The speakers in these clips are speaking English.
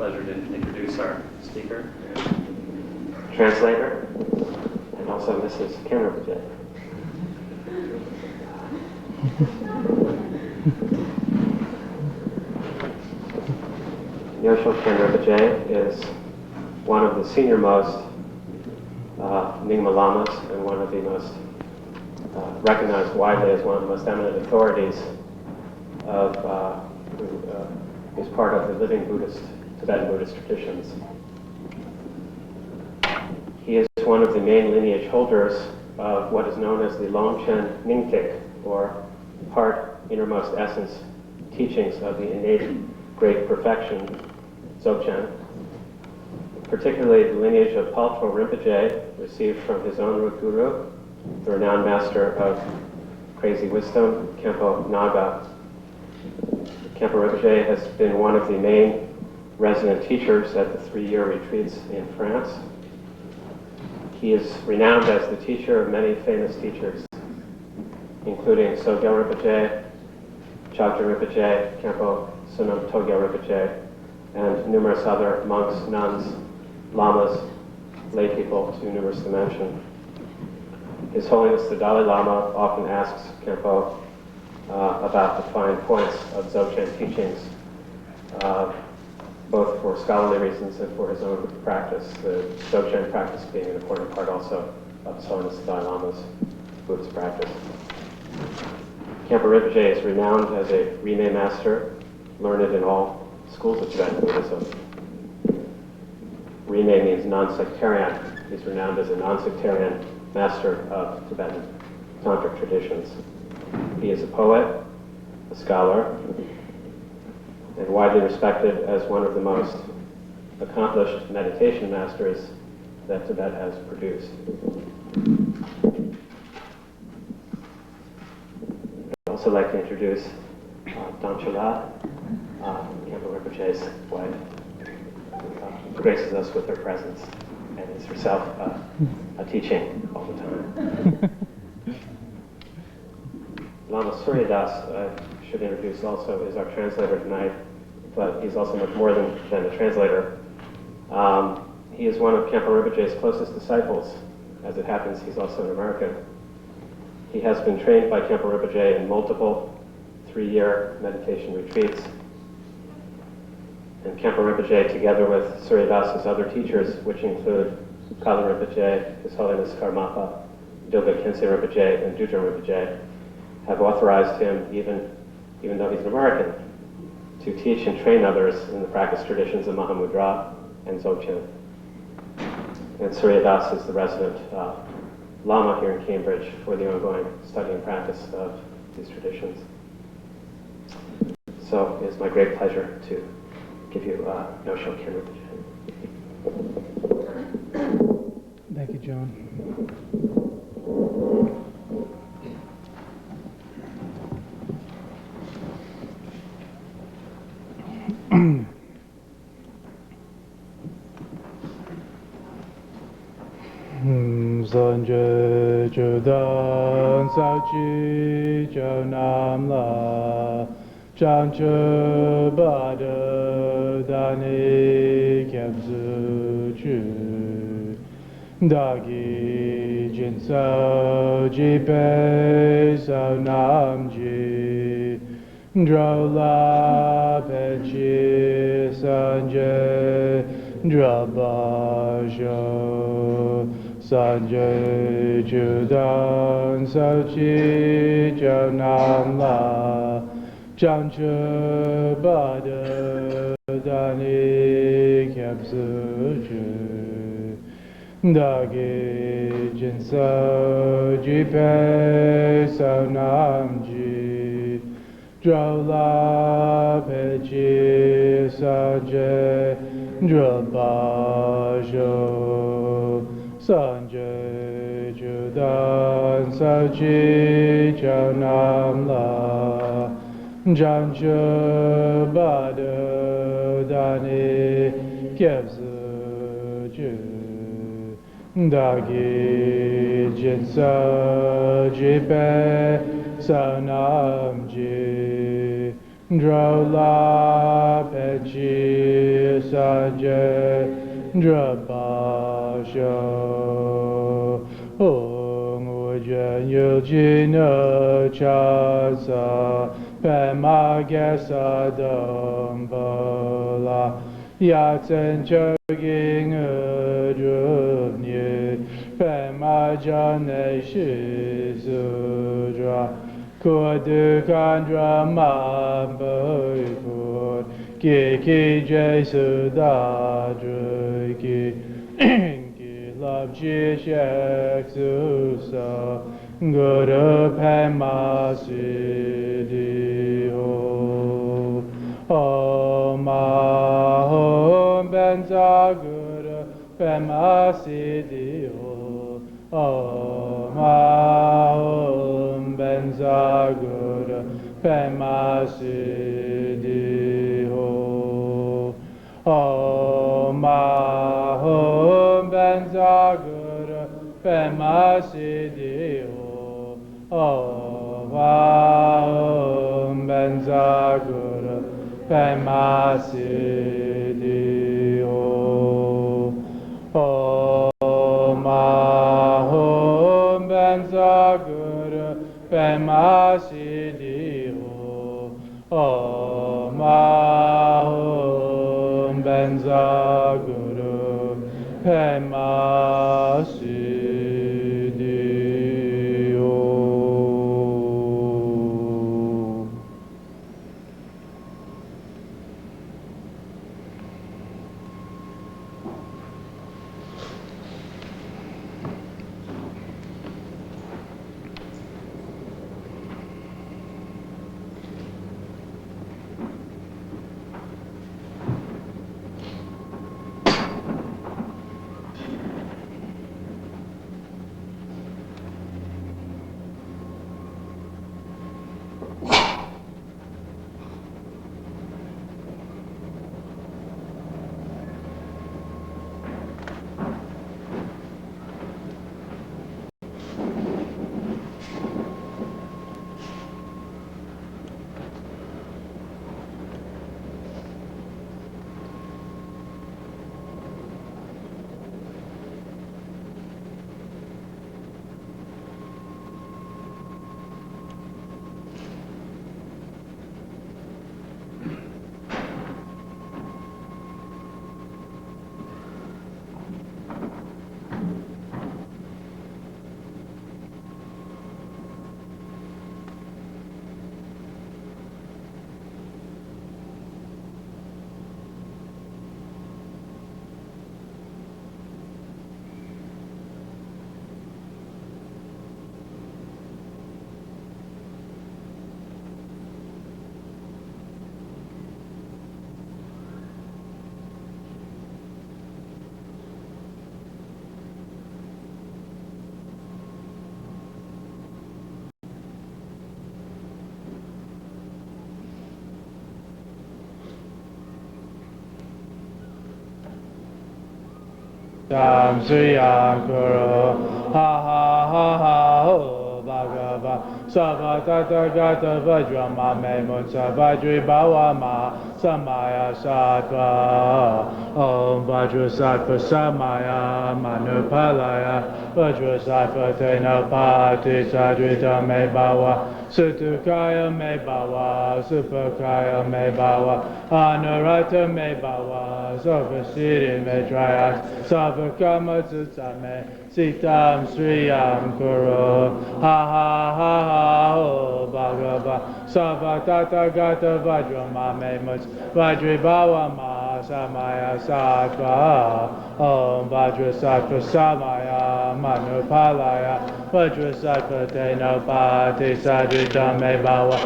pleasure to introduce our speaker. Translator, and also Mrs. Khenpo. Nyoshul Khenpo is one of the senior-most Nyingma Lamas and one of the most recognized widely as one of the most eminent authorities of who is part of the living Tibetan Buddhist traditions. He is one of the main lineage holders of what is known as the Dzogchen Ningtik, or heart, innermost essence teachings of the innate great perfection, Dzogchen. Particularly the lineage of Paltro Rinpoche, received from his own root guru, the renowned master of crazy wisdom, Khenpo Naga. Khenpo Rinpoche has been one of the main resident teachers at the 3-year retreats in France. He is renowned as the teacher of many famous teachers, including Sogyal Rinpoche, Chagdra Rinpoche, Khenpo Sunam Togyal Rinpoche, and numerous other monks, nuns, lamas, lay people too numerous to mention. His Holiness the Dalai Lama often asks Khenpo about the fine points of Dzogchen teachings, both for scholarly reasons and for his own practice, the Dzogchen practice being an important part also of His Holiness the Dalai Lama's Buddhist practice. Khenpo Rinpoche is renowned as a Rinne master, learned in all schools of Tibetan Buddhism. Rinne means non-sectarian. He's renowned as a non-sectarian master of Tibetan tantric traditions. He is a poet, a scholar, and widely respected as one of the most accomplished meditation masters that Tibet has produced. I'd also like to introduce Damchala, Khenpo Rinpoche's wife, who graces us with her presence and is herself a teaching all the time. Lama Suryadas, I should introduce also, is our translator tonight, but he's also much more than a translator. He is one of Khenpo Rinpoche's closest disciples. As it happens, he's also an American. He has been trained by Khenpo Rinpoche in multiple 3-year meditation retreats. And Khenpo Rinpoche, together with Suryadas's other teachers, which include Kala Rinpoche, His Holiness Karmapa, Dilga Khyentse Rinpoche, and Dudra Rinpoche, have authorized him, even though he's an American, to teach and train others in the practice traditions of Mahamudra and Dzogchen. And Suryadas is the resident Lama here in Cambridge for the ongoing study and practice of these traditions. So it is my great pleasure to give you Nyoshul Khenpo. Thank you, John. Sanje Chudan Sauchi Jonam La Chanchu Bada Dani Kyabzu Chu Dagi Jinso Jipe So Nam Ji Drola Pechi Sanje Drabajo Sanjay Judan Sauchi Jonam La Chanchu Bada Dani Kyabzu Chu Dagi Jinso Jipe Sonam Ji Drola Pechi Sanjay Drabajo Sanjay Judan Sauchi Jonam La Janchu Bada Dani Kyabzu Ju Dagi Jinso Jipe Sonam Ji Drola Pechi Sanje Drabasho Ong Ujen Yuljina Chasa Pema Gesa Dumbala Yatsen Choging Drubni Pema Jane Shizudra Kudu Kandra Mabukun Kiki Jesu Dadru Ki Love Jishek Susa Guru Pema Siddhi Ho Om Ahom Benza Guru Pema Siddhi Ho Om Ahom Benza Guru Pema Siddhi Ho Om Ahom Benza Guru Pema Siddhi Ho Om Ahom Benza Guru Pema Siddhi Ho Om Ahom Benza Guru Pema Siddhi Ho Om Ahom Benza Guru Pema Siddhi Ho. Tam Sriyam Kuro Ha Ha Ha Ha Ho Bhagava Sava Tata Gata Vajrama Memutsa Vajri Bhava Ma Samaya Sattva Om Vajra Sattva Samaya Manupalaya Vajra Sattva Tena Pati Sadrita Me Bhava Sutukaya Me Bhava Supakaya Me Bhava Anurata Me Bhava Sarvasiddhi Me Trayas Savakama Tsutame Sitam Sriyam Kuro Ha Ha Ha Ha Ho Bhagava Savatata Gata Vajrama Me Muts Vajri Bhava Ma Samaya Sattva Om Vajra Sattva Samaya Manupalaya Vajra Sattva Tena Pati Sadrita Me Bhava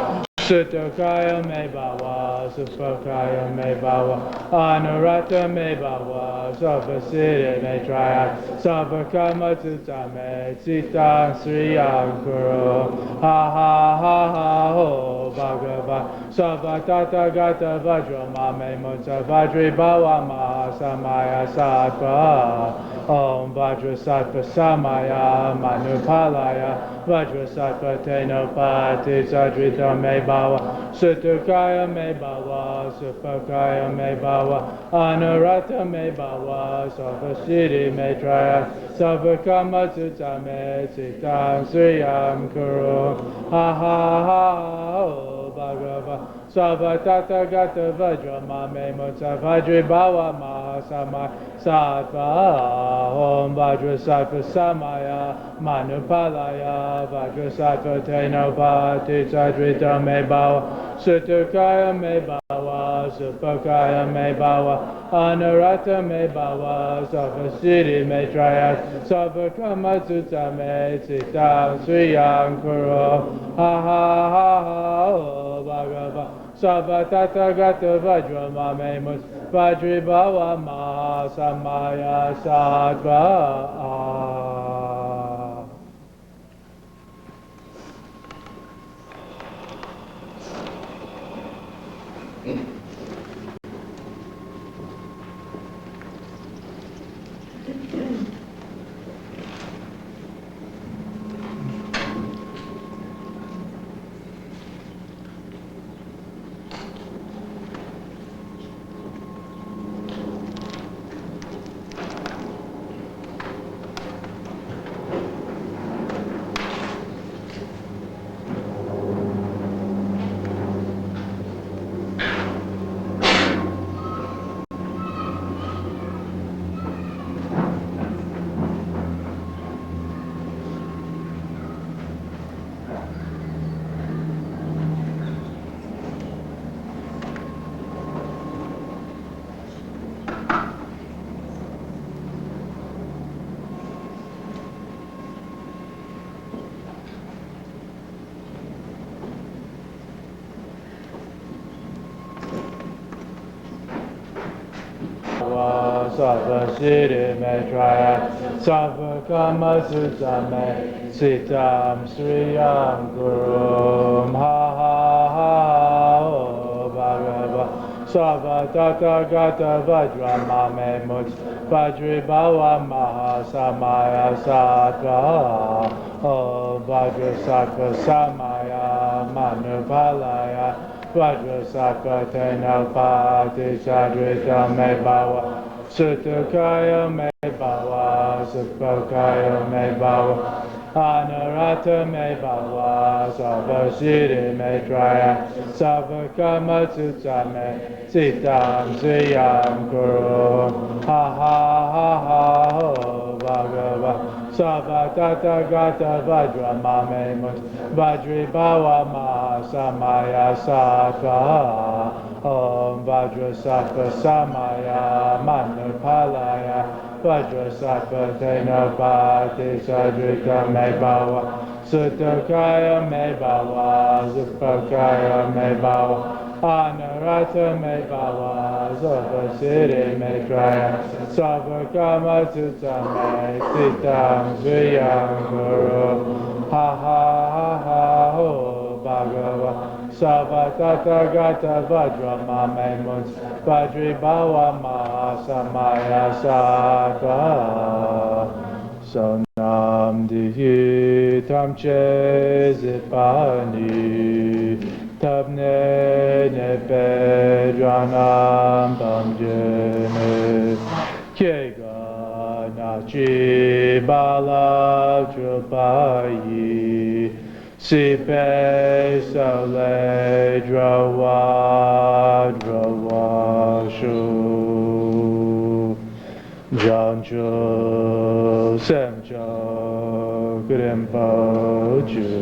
Sutakaya Me Bhava Supakaya Me Bhava Anurata Me Bhava Sarvasiddhi Me Trayas Savakama Tsutame Sitam Sriyam Kuro Ha Ha Ha Ha Ho Bhagava Savatata Gata Vajrama Me Mutsa Vajri Bhava Ma Samaya Sattva Om Vajrasattva Samaya Manupalaya Vajrasattva Tenopati Sadrita Me Bhava Sutukaya Me Bhava Supakaya Me Bhava Anurata Me Bhava Sarvasiddhi Me Traya Savakama Sutta Me Sitam Sriyam Kuru Ha Ha Ha Bhagava Savatata Gata Vajra Mame Mutsa Vajri Bhava Mahasama Sattva Om Vajrasattva Samaya Manupalaya Vajrasattva Tenopati Sadrita Me Bhava Sutukaya Me Bhava Supakaya Me Bhava Anurata Me Bhava Sarvasiddhi Me Traya Savakama Sutta Me Sitam Sriyam Kuru Ha Ha Ha Bhagava Savatata Gata Vajra Mame Mus Vajri Bhava Mahasamaya Sattva Sarvasiddhi Me Traya Savakama Sutta Me Sitam Sriyam Guru Ha Ha Ha Bhagava Savatata Gata Vajra Mame Mutsa Vajri Bhava Mahasamaya Sattva Om Vajrasattva Samaya Manupalaya Vajrasattva Tenopati Sadrita Me Bhava Sutukaya Me Bhava Supakaya Me Bhava Anurata Me Bhava Sarvasiddhi Me Traya Savakama Sutta Me Sitam Sriyam Kuru Ha Ha Ha Bhagava Savatata Gata Vajra Mame Mus Vajri Bhava Mahasamaya Sattva Om Vajrasattva Samaya Manupalaya Vajrasattva Tenopati Sadrita Me Bhava Sutukaya Me Bhava Supakaya Me Bhava Anurata Me Bhava Sarvasiddhi Me Traya Savakama Sutta Me Sitam Sriyam Guru Ha Ha Ha Bhagava Savatata Gata Vajra Mame Mutsa Vajri Bhava Mahasamaya Sattva Sonam Dihi Tam Chezipani Tabne Nepedranam Tamjene Kega Nachi Bala Trupayi Sipe Sale Drawa Shu Jancho Semcho Krimpochu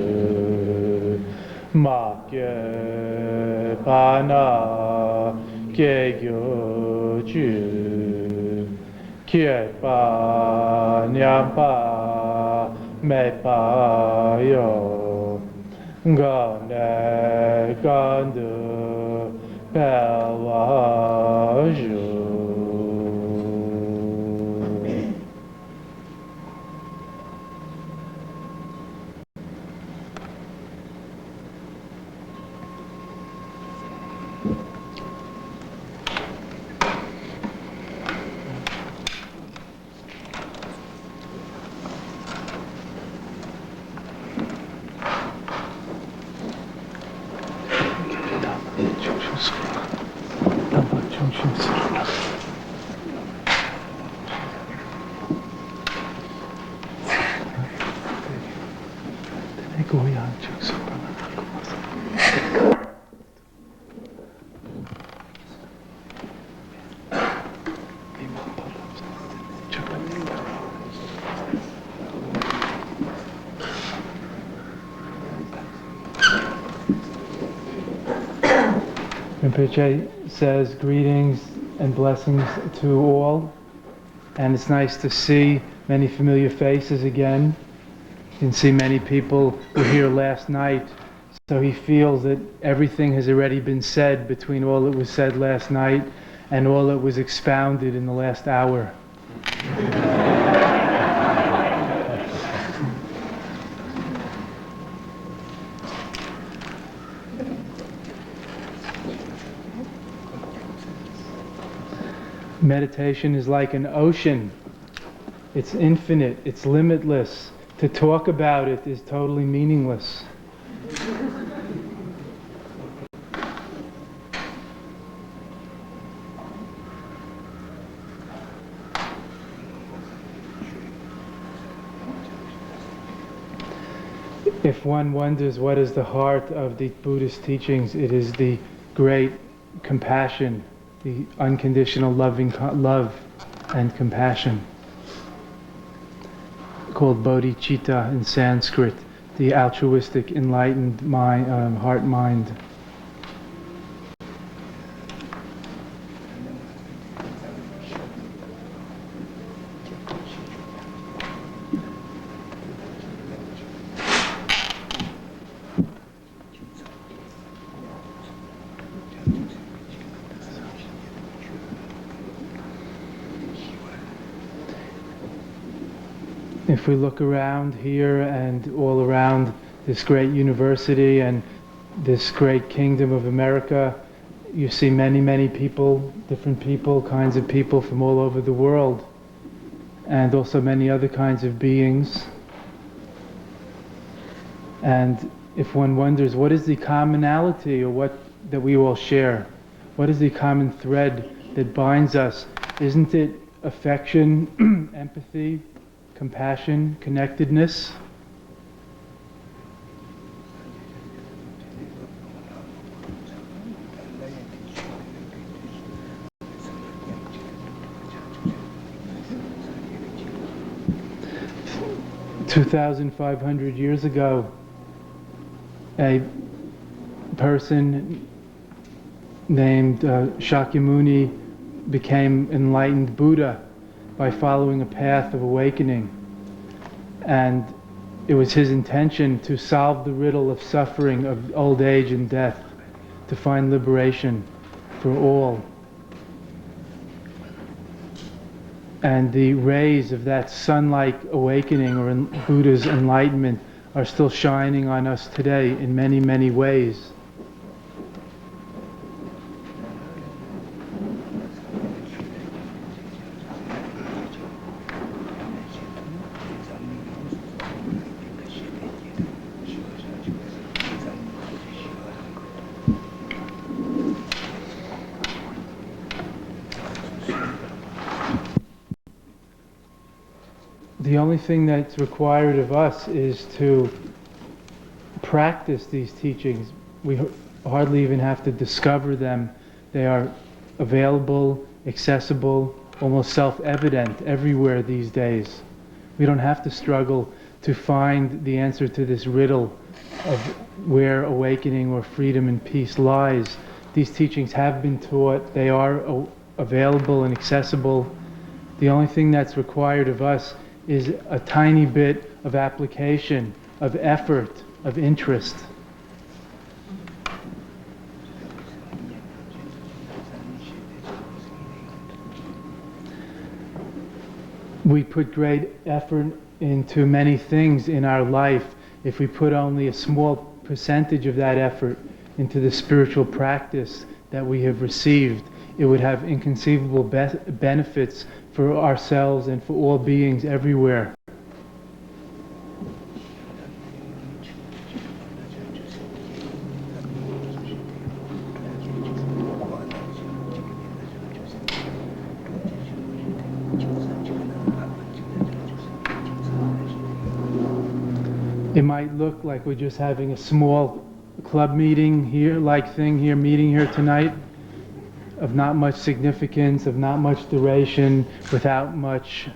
Makye Pana Kegyochu Kyepa Nyampa Mepa Yo Gane Gandu Pelaju Rinpoche says greetings and blessings to all, and it's nice to see many familiar faces again. You can see many people who were here last night, so he feels that everything has already been said between all that was said last night and all that was expounded in the last hour. Meditation is like an ocean. It's infinite, it's limitless. To talk about it is totally meaningless. If one wonders what is the heart of the Buddhist teachings, it is the great compassion, the unconditional love and compassion, called bodhicitta in Sanskrit, the altruistic, enlightened mind, heart-mind. If we look around here and all around this great university and this great kingdom of America, you see many, many people, different people, kinds of people from all over the world, and also many other kinds of beings. And if one wonders what is the commonality or what that we all share, what is the common thread that binds us, isn't it affection, empathy, compassion, connectedness? "2,500 years ago, a person named Shakyamuni became enlightened Buddha by following a path of awakening. And it was his intention to solve the riddle of suffering, of old age and death, to find liberation for all. And the rays of that sun-like awakening or Buddha's enlightenment are still shining on us today in many, many ways. The only thing that's required of us is to practice these teachings. We hardly even have to discover them. They are available, accessible, almost self-evident everywhere these days. We don't have to struggle to find the answer to this riddle of where awakening or freedom and peace lies. These teachings have been taught. They are available and accessible. The only thing that's required of us is a tiny bit of application, of effort, of interest. We put great effort into many things in our life. If we put only a small percentage of that effort into the spiritual practice that we have received, it would have inconceivable benefits for ourselves and for all beings everywhere. It might look like we're just having a small club meeting here, meeting here tonight, of not much significance, of not much duration, without much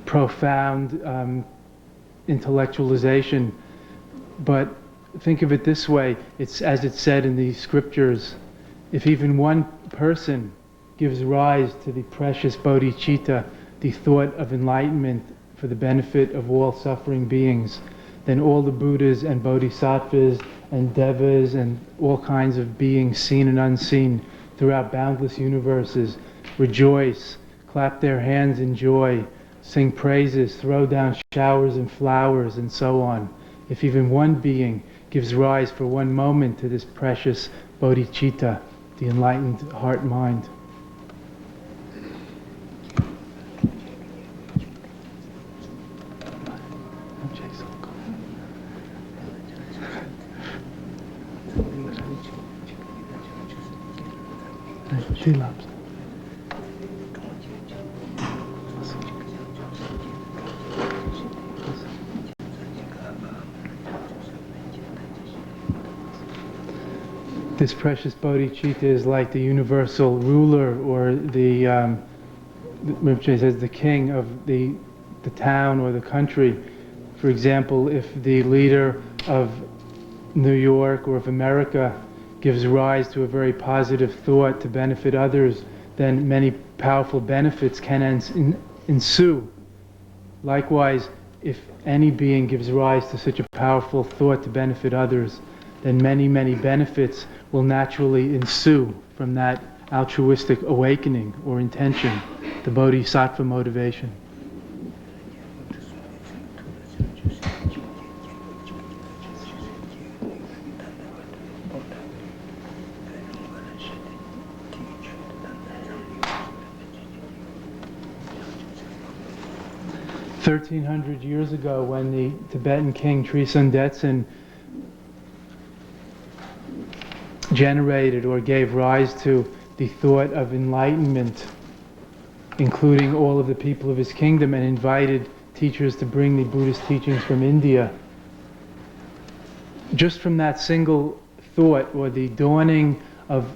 profound intellectualization. But think of it this way, it's as it's said in the scriptures, if even one person gives rise to the precious bodhicitta, the thought of enlightenment for the benefit of all suffering beings, then all the Buddhas and Bodhisattvas and Devas and all kinds of beings seen and unseen throughout boundless universes rejoice, clap their hands in joy, sing praises, throw down showers and flowers, and so on. If even one being gives rise for one moment to this precious bodhicitta, the enlightened heart-mind. This precious bodhicitta is like the universal ruler, or the Rinpoche says the king of the town or the country. For example, if the leader of New York or of America gives rise to a very positive thought to benefit others, then many powerful benefits can ensue. Likewise, if any being gives rise to such a powerful thought to benefit others, then many, many benefits will naturally ensue from that altruistic awakening or intention, the bodhisattva motivation. "1,300 years ago, when the Tibetan king Trison Detsen generated or gave rise to the thought of enlightenment, including all of the people of his kingdom, and invited teachers to bring the Buddhist teachings from India. Just from that single thought, or the dawning of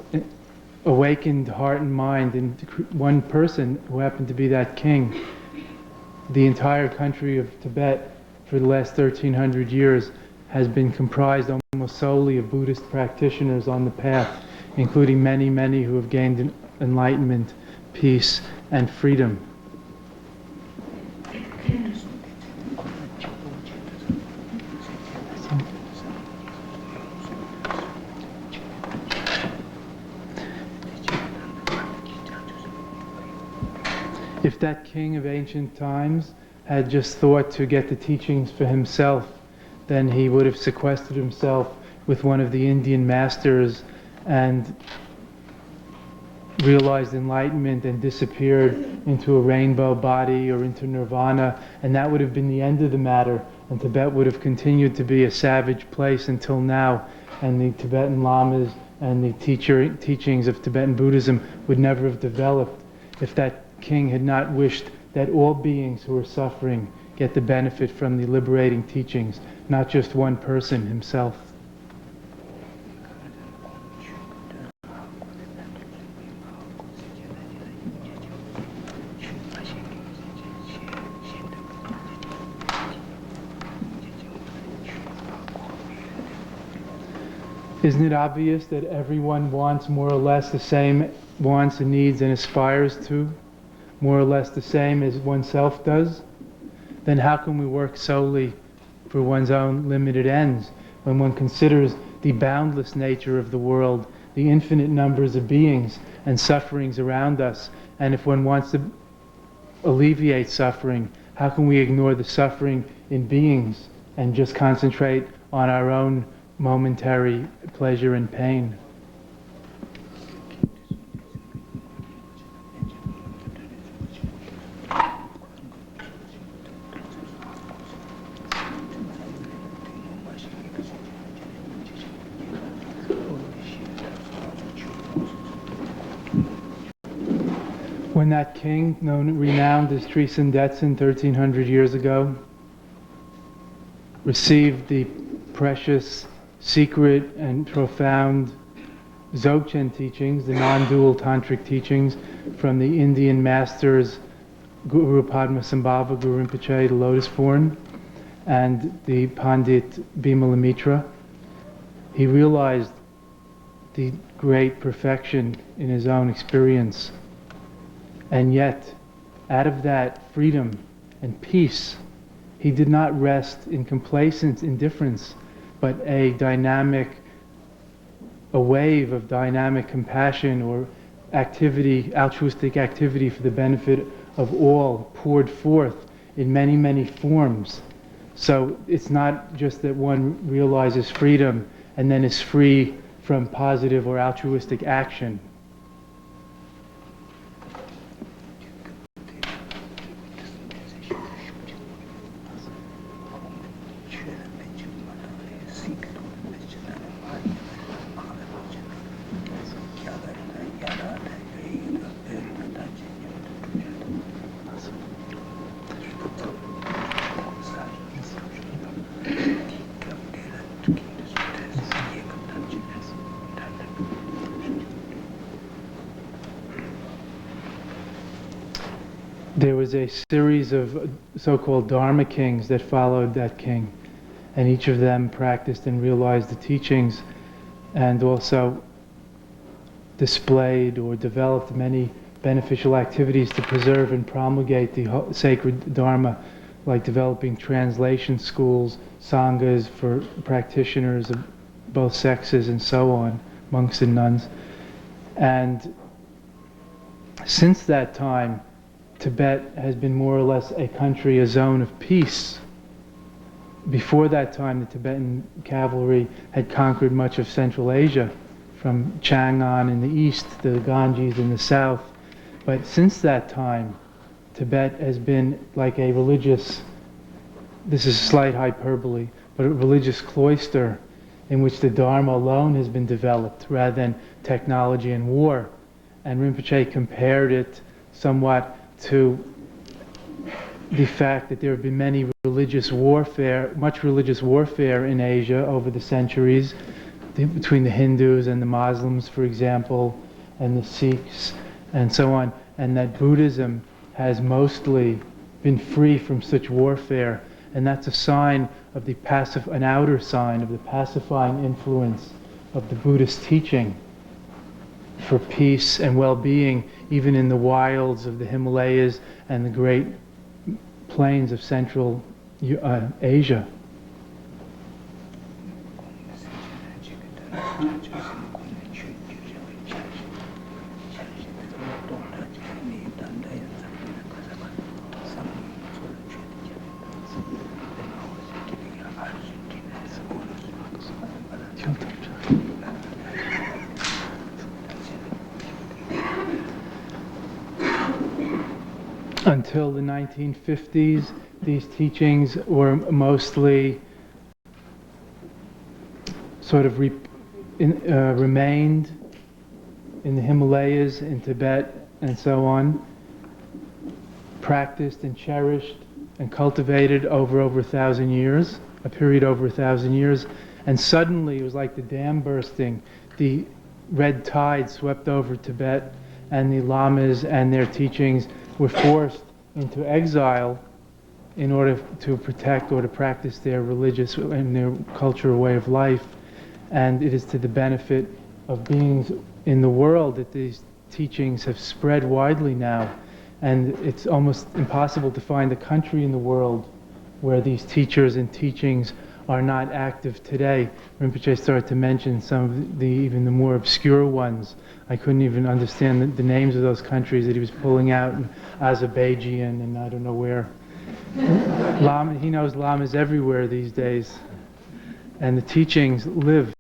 awakened heart and mind in one person who happened to be that king, the entire country of Tibet for the last 1,300 years has been comprised almost solely of Buddhist practitioners on the path, including many, many who have gained enlightenment, peace, and freedom." If that king of ancient times had just thought to get the teachings for himself, then he would have sequestered himself with one of the Indian masters and realized enlightenment and disappeared into a rainbow body or into nirvana, and that would have been the end of the matter, and Tibet would have continued to be a savage place until now, and the Tibetan lamas and the teachings of Tibetan Buddhism would never have developed if that king had not wished that all beings who are suffering get the benefit from the liberating teachings, not just one person himself. Isn't it obvious that everyone wants more or less the same wants and needs and aspires to more or less the same as oneself does? Then how can we work solely for one's own limited ends when one considers the boundless nature of the world, the infinite numbers of beings and sufferings around us? And if one wants to alleviate suffering, how can we ignore the suffering in beings and just concentrate on our own momentary pleasure and pain? When that king, renowned as Trison Detsen 1,300 years ago, received the precious, secret, and profound Dzogchen teachings, the non-dual tantric teachings from the Indian masters Guru Padmasambhava Guru Rinpoche, the Lotus Born, and the Pandit Bimala Mitra. He realized the great perfection in his own experience. And yet, out of that freedom and peace, he did not rest in complacence, indifference, but a wave of dynamic compassion or activity, altruistic activity for the benefit of all, poured forth in many, many forms. So it's not just that one realizes freedom and then is free from positive or altruistic action. There was a series of so-called Dharma kings that followed that king, and each of them practiced and realized the teachings and also displayed or developed many beneficial activities to preserve and promulgate the sacred Dharma, like developing translation schools, sanghas for practitioners of both sexes and so on, monks and nuns. And since that time, Tibet has been more or less a country, a zone of peace. Before that time, the Tibetan cavalry had conquered much of Central Asia, from Chang'an in the east to the Ganges in the south. But since that time, Tibet has been like a religious, this is slight hyperbole, but a religious cloister in which the Dharma alone has been developed rather than technology and war. And Rinpoche compared it somewhat to the fact that there have been much religious warfare in Asia over the centuries, between the Hindus and the Muslims, for example, and the Sikhs, and so on, and that Buddhism has mostly been free from such warfare, and that's a sign of an outer sign of the pacifying influence of the Buddhist teaching for peace and well-being, even in the wilds of the Himalayas and the great plains of Central Asia. Until the 1950s, these teachings were mostly sort of remained in the Himalayas, in Tibet, and so on, practiced and cherished and cultivated over 1,000 years, a period over 1,000 years, and suddenly it was like the dam bursting. The red tide swept over Tibet, and the lamas and their teachings were forced into exile in order to protect or to practice their religious and their cultural way of life. And it is to the benefit of beings in the world that these teachings have spread widely now. And it's almost impossible to find a country in the world where these teachers and teachings are not active today. Rinpoche started to mention some of even the more obscure ones. I couldn't even understand the names of those countries that he was pulling out, in Azerbaijan and I don't know where. He knows lamas everywhere these days, and the teachings live.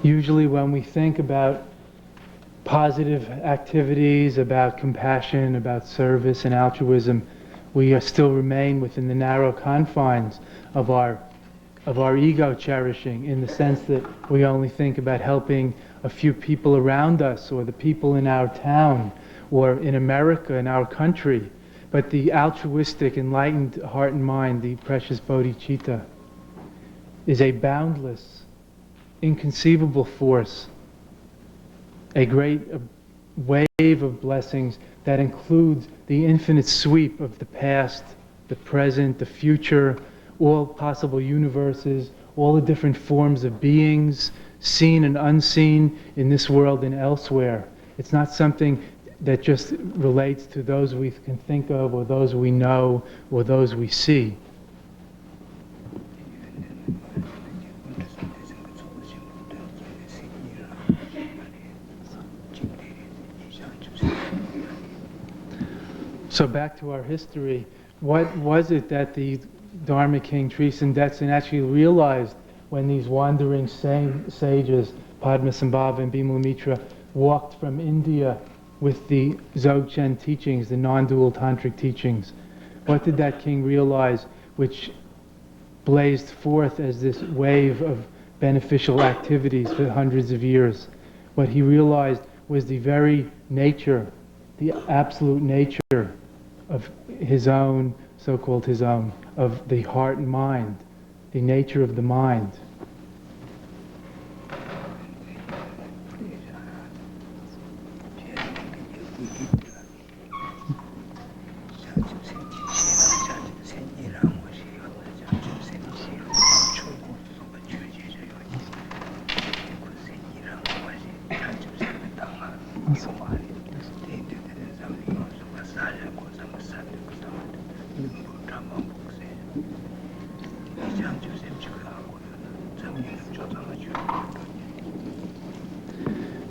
Usually when we think about positive activities, about compassion, about service and altruism, we still remain within the narrow confines of our ego cherishing, in the sense that we only think about helping a few people around us, or the people in our town, or in America, in our country. But the altruistic, enlightened heart and mind, the precious bodhicitta, is a boundless, inconceivable force, a great wave of blessings that includes the infinite sweep of the past, the present, the future, all possible universes, all the different forms of beings, seen and unseen in this world and elsewhere. It's not something that just relates to those we can think of, or those we know, or those we see. So back to our history, what was it that the Dharma King Trisen Detsen actually realized when these wandering sages, Padmasambhava and Bimalamitra, walked from India with the Dzogchen teachings, the non-dual tantric teachings? What did that king realize which blazed forth as this wave of beneficial activities for hundreds of years? What he realized was the very nature, the absolute nature of his own, so-called his own, of the heart and mind, the nature of the mind.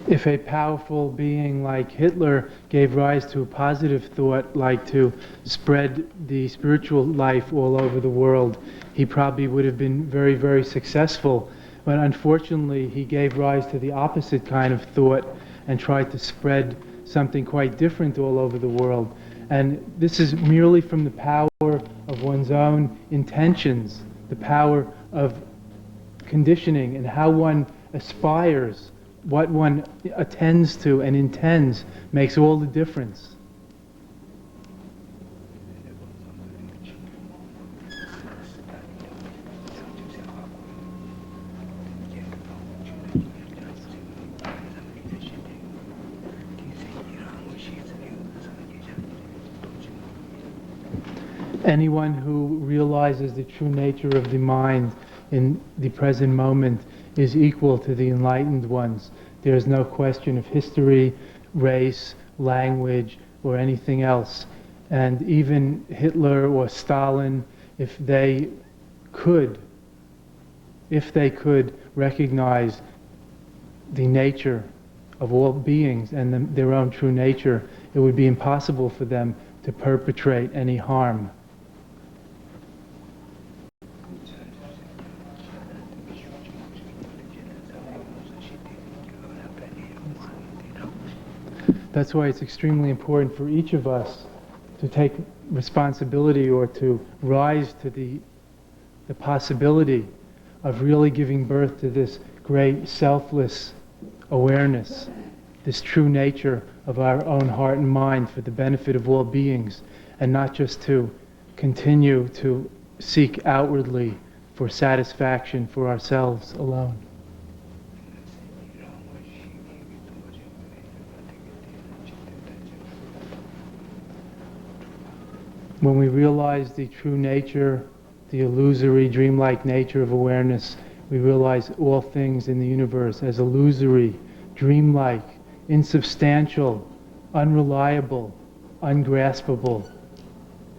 If a powerful being like Hitler gave rise to a positive thought, like to spread the spiritual life all over the world, he probably would have been very, very successful. But unfortunately, he gave rise to the opposite kind of thought and tried to spread something quite different all over the world. And this is merely from the power of one's own intentions, the power of conditioning, and how one aspires. What one attends to and intends makes all the difference. Anyone who realizes the true nature of the mind in the present moment is equal to the enlightened ones. There is no question of history, race, language, or anything else. And even Hitler or Stalin, if they could recognize the nature of all beings and their own true nature, it would be impossible for them to perpetrate any harm. That's why it's extremely important for each of us to take responsibility, or to rise to the possibility of really giving birth to this great selfless awareness, this true nature of our own heart and mind for the benefit of all beings, and not just to continue to seek outwardly for satisfaction for ourselves alone. When we realize the true nature, the illusory, dreamlike nature of awareness, we realize all things in the universe as illusory, dreamlike, insubstantial, unreliable, ungraspable.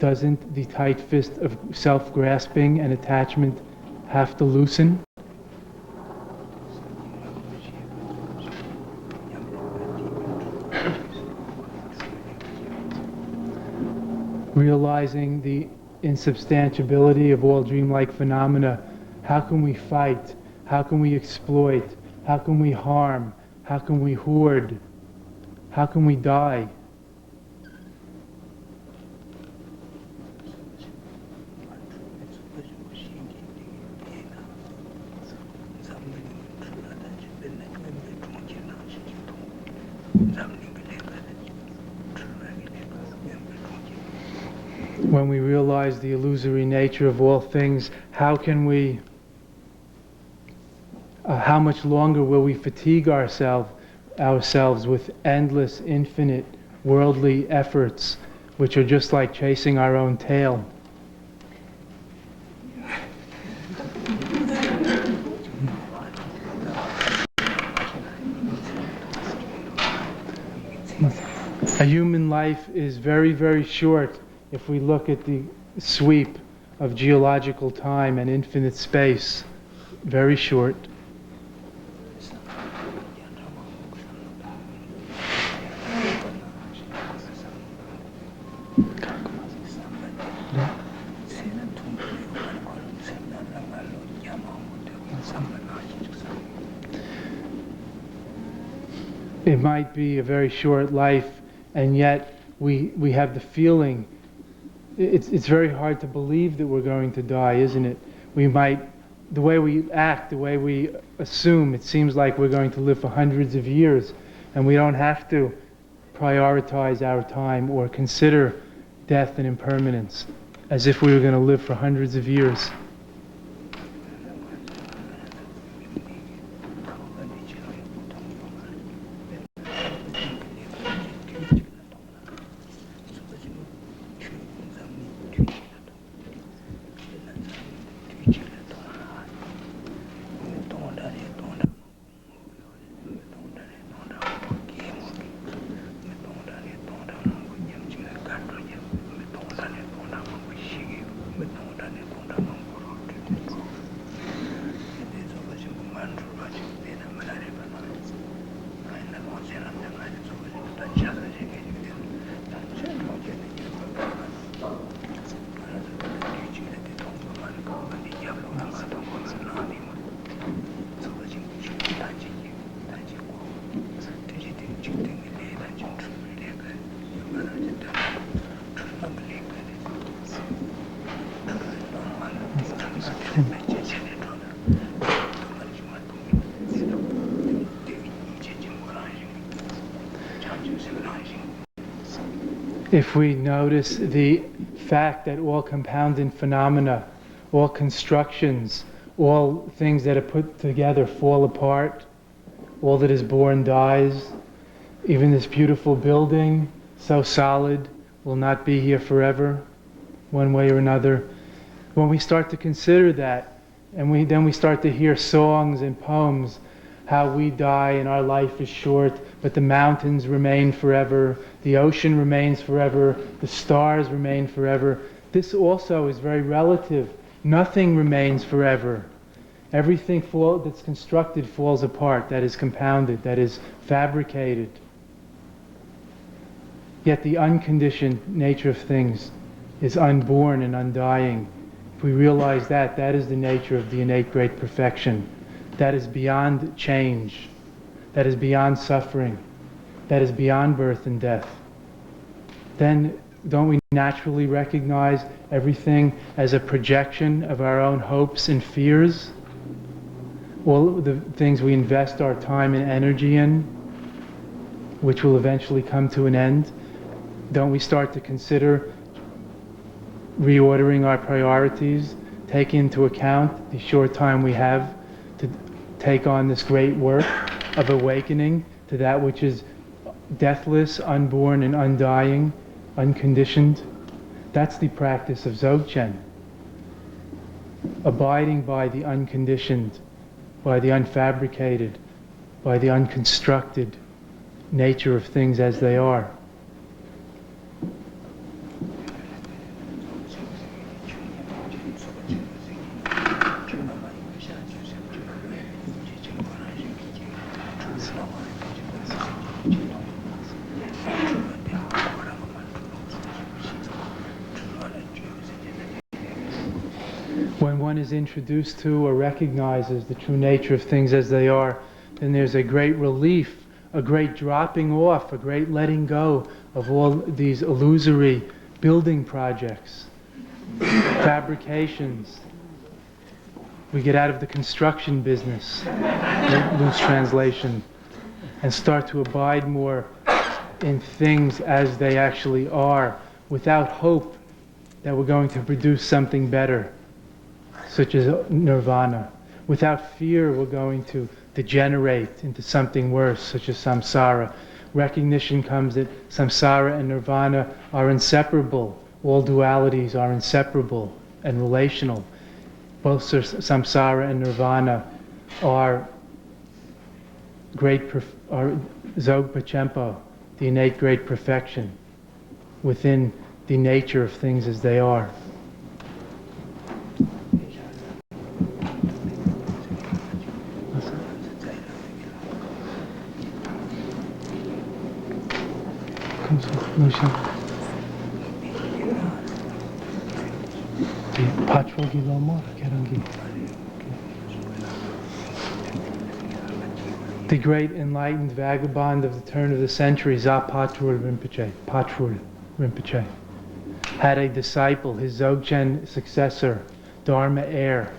Doesn't the tight fist of self-grasping and attachment have to loosen? Realizing the insubstantiability of all dreamlike phenomena, how can we fight? How can we exploit? How can we harm? How can we hoard? How can we die? When we realize the illusory nature of all things, how can we, how much longer will we fatigue ourselves with endless, infinite, worldly efforts, which are just like chasing our own tail? A human life is very, very short if we look at the sweep of geological time and infinite space. Very short. It might be a very short life, and yet we have the feeling, it's very hard to believe that we're going to die, isn't it? The way we act, the way we assume, it seems like we're going to live for hundreds of years, and we don't have to prioritize our time or consider death and impermanence as if we were going to live for hundreds of years. If we notice the fact that all compounding phenomena, all constructions, all things that are put together fall apart, all that is born dies, even this beautiful building, so solid, will not be here forever, one way or another. When we start to consider that, and then we start to hear songs and poems, how we die and our life is short, but the mountains remain forever, the ocean remains forever, the stars remain forever. This also is very relative. Nothing remains forever. Everything that's constructed falls apart, that is compounded, that is fabricated. Yet the unconditioned nature of things is unborn and undying. If we realize that, that is the nature of the innate great perfection. That is beyond change. That is beyond suffering. That is beyond birth and death. Then don't we naturally recognize everything as a projection of our own hopes and fears? All the things we invest our time and energy in, which will eventually come to an end. Don't we start to consider reordering our priorities, take into account the short time we have to take on this great work of awakening to that which is deathless, unborn, and undying, unconditioned? That's the practice of Dzogchen. Abiding by the unconditioned, by the unfabricated, by the unconstructed nature of things as they are. When one is introduced to or recognizes the true nature of things as they are, then there's a great relief, a great dropping off, a great letting go of all these illusory building projects, fabrications. We get out of the construction business, loose translation, and start to abide more in things as they actually are, without hope that we're going to produce something better, such as nirvana. Without fear we're going to degenerate into something worse, such as samsara. Recognition comes that samsara and nirvana are inseparable. All dualities are inseparable and relational. Both samsara and nirvana are Dzogchen Khenpo, the innate great perfection within the nature of things as they are. The great enlightened vagabond of the turn of the century, Patrul Rinpoche, had a disciple, his Dzogchen successor, Dharma heir,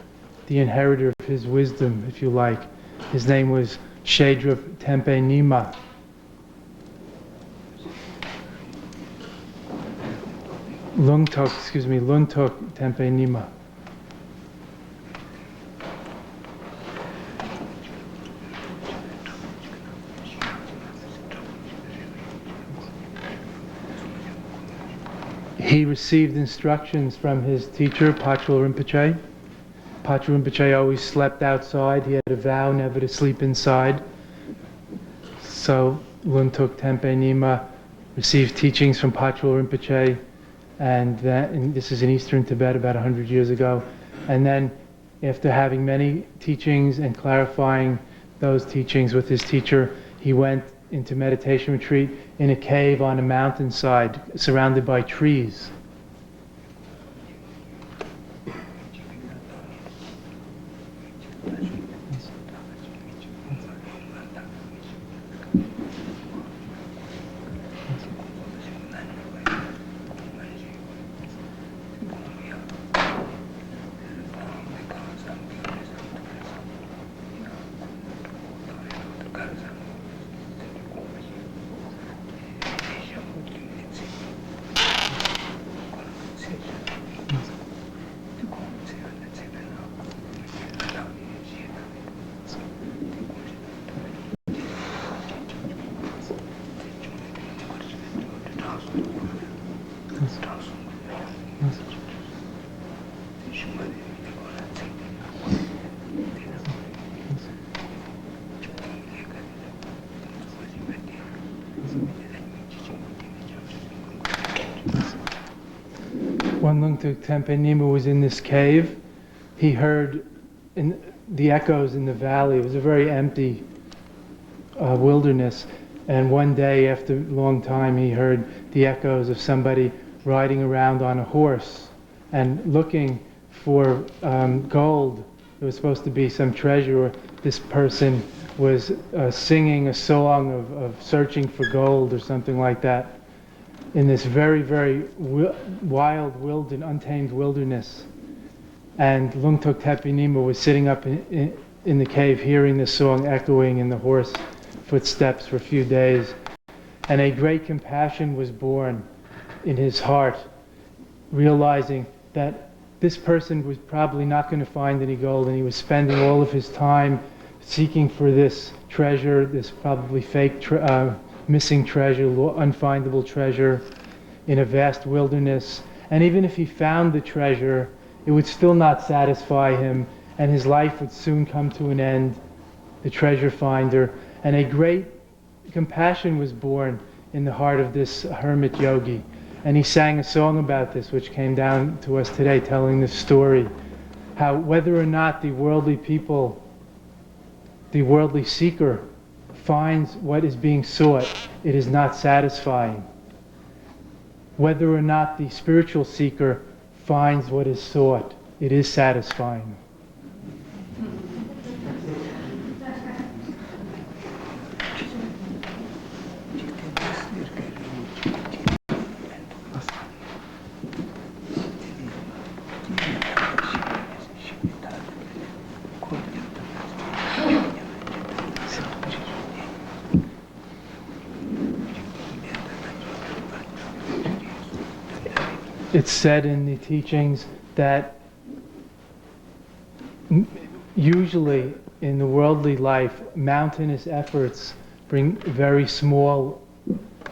the inheritor of his wisdom, if you like. His name was Shedrup Tempe Nima. Luntok Tempe Nima. He received instructions from his teacher, Patrul Rinpoche. Patrul Rinpoche always slept outside. He had a vow never to sleep inside. So Luntok Tempe Nima received teachings from Patrul Rinpoche, and this is in eastern Tibet about 100 years ago. And then, after having many teachings and clarifying those teachings with his teacher, he went into meditation retreat in a cave on a mountainside surrounded by trees. When Luntok Tempe Nima was in this cave, he heard the echoes in the valley. It was a very empty wilderness. And one day, after a long time, he heard the echoes of somebody riding around on a horse and looking for gold. There was supposed to be some treasure. This person was singing a song of searching for gold or something like that in this very, very wild, untamed wilderness. And Luntok Tempe Nima was sitting up in the cave hearing this song echoing in the horse footsteps for a few days. And a great compassion was born in his heart, realizing that this person was probably not going to find any gold, and he was spending all of his time seeking for this treasure, this probably fake missing treasure, unfindable treasure in a vast wilderness. And even if he found the treasure, it would still not satisfy him, and his life would soon come to an end, the treasure finder. And a great compassion was born in the heart of this hermit yogi. And he sang a song about this, which came down to us today, telling this story, how whether or not the worldly people, the worldly seeker, finds what is being sought, it is not satisfying. Whether or not the spiritual seeker finds what is sought, it is satisfying. it's said in the teachings that usually in the worldly life, mountainous efforts bring very small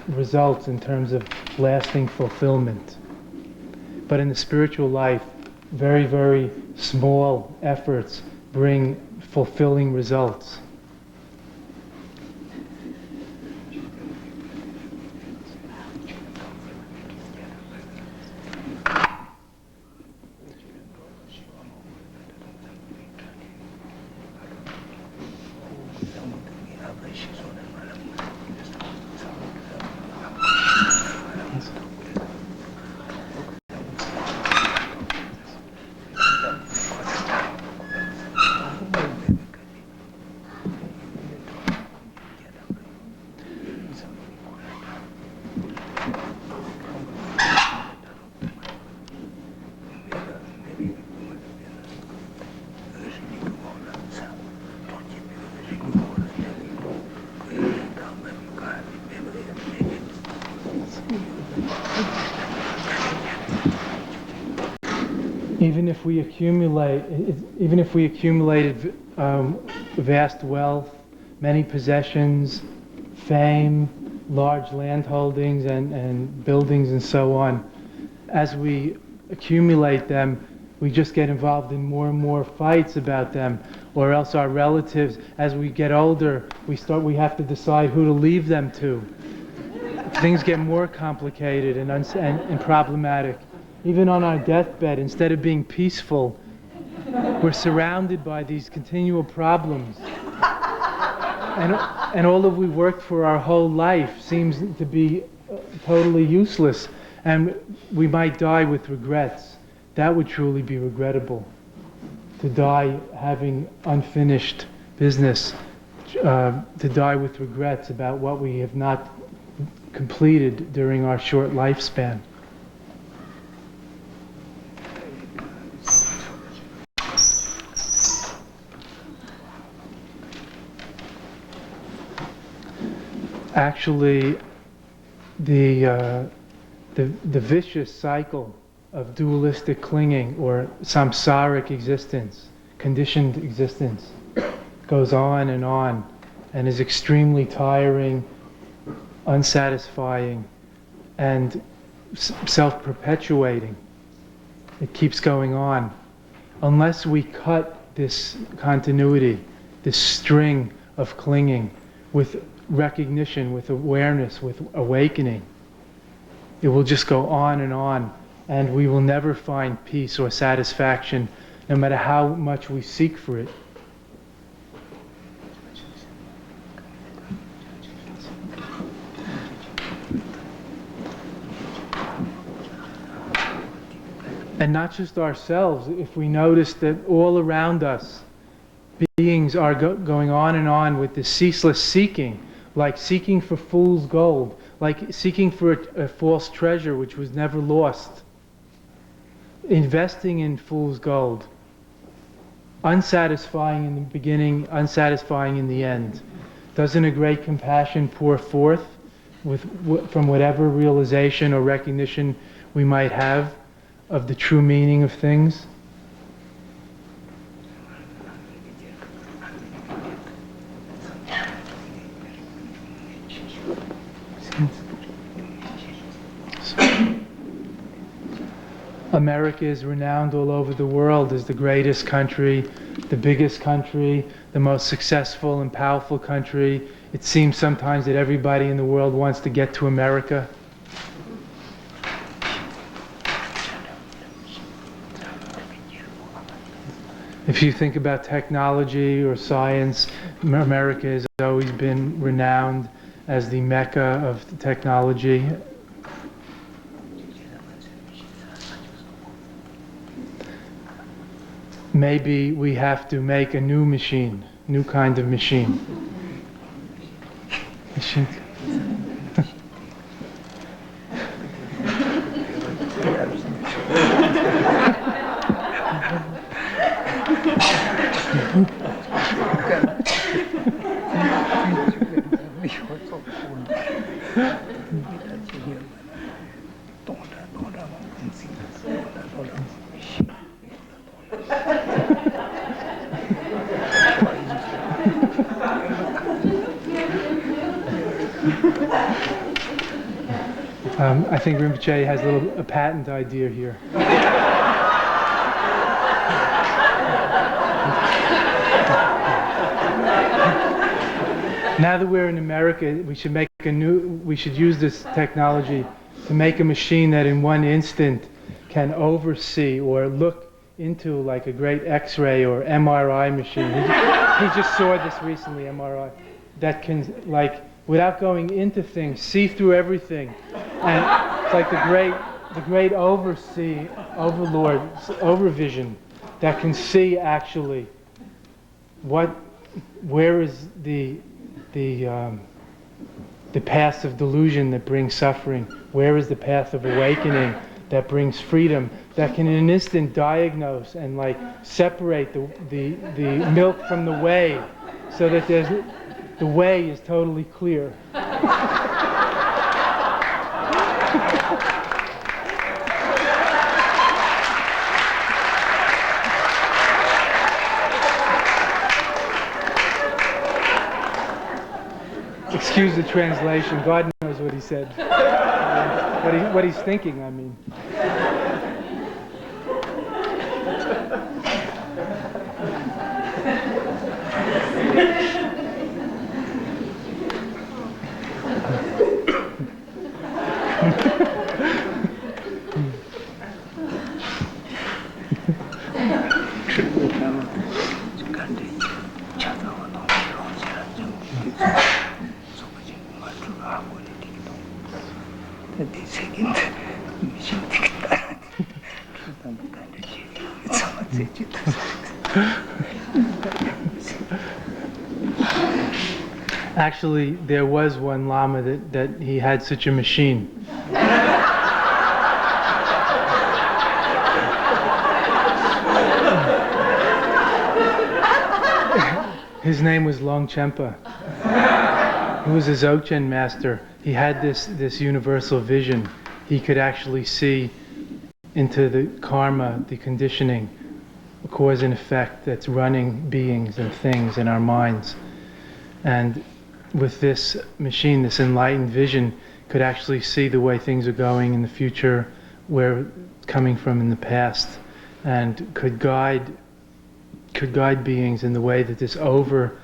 results in terms of lasting fulfillment. But in the spiritual life, very, very small efforts bring fulfilling results. Even if we accumulated vast wealth, many possessions, fame, large land holdings and buildings and so on, as we accumulate them, we just get involved in more and more fights about them, or else our relatives, as we get older, we have to decide who to leave them to. Things get more complicated and problematic. Even on our deathbed, instead of being peaceful, we're surrounded by these continual problems. And all that we worked for our whole life seems to be totally useless. And we might die with regrets. That would truly be regrettable. To die having unfinished business. To die with regrets about what we have not completed during our short lifespan. Actually, the vicious cycle of dualistic clinging or samsaric existence, conditioned existence, goes on and is extremely tiring, unsatisfying, and self-perpetuating. It keeps going on. Unless we cut this continuity, this string of clinging with recognition, with awareness, with awakening, it will just go on, and we will never find peace or satisfaction, no matter how much we seek for it. And not just ourselves. If we notice that all around us, beings are going on with this ceaseless seeking, like seeking for fool's gold, like seeking for a false treasure which was never lost, investing in fool's gold, unsatisfying in the beginning, unsatisfying in the end. Doesn't a great compassion pour forth from whatever realization or recognition we might have of the true meaning of things? America is renowned all over the world as the greatest country, the biggest country, the most successful and powerful country. It seems sometimes that everybody in the world wants to get to America. If you think about technology or science, America has always been renowned as the mecca of technology. Maybe we have to make a new machine, new kind of machine. I think Rinpoche has a patent idea here. Now that we're in America, we should use this technology to make a machine that in one instant can oversee or look into like a great X-ray or MRI machine. He just saw this recently, MRI, that can, like, without going into things, see through everything. And it's like the great overlord, overvision, that can see actually where is the path of delusion that brings suffering, where is the path of awakening that brings freedom, that can in an instant diagnose and like separate the milk from the whey, so that the whey is totally clear. Excuse the translation. God knows what he said. What he's thinking, I mean. Actually, there was one Lama that he had such a machine. His name was Longchenpa. He was a Dzogchen master. He had this universal vision. He could actually see into the karma, the conditioning, cause and effect that's running beings and things in our minds. And with this machine, this enlightened vision, could actually see the way things are going in the future, where it's coming from in the past, and could guide beings in the way that this over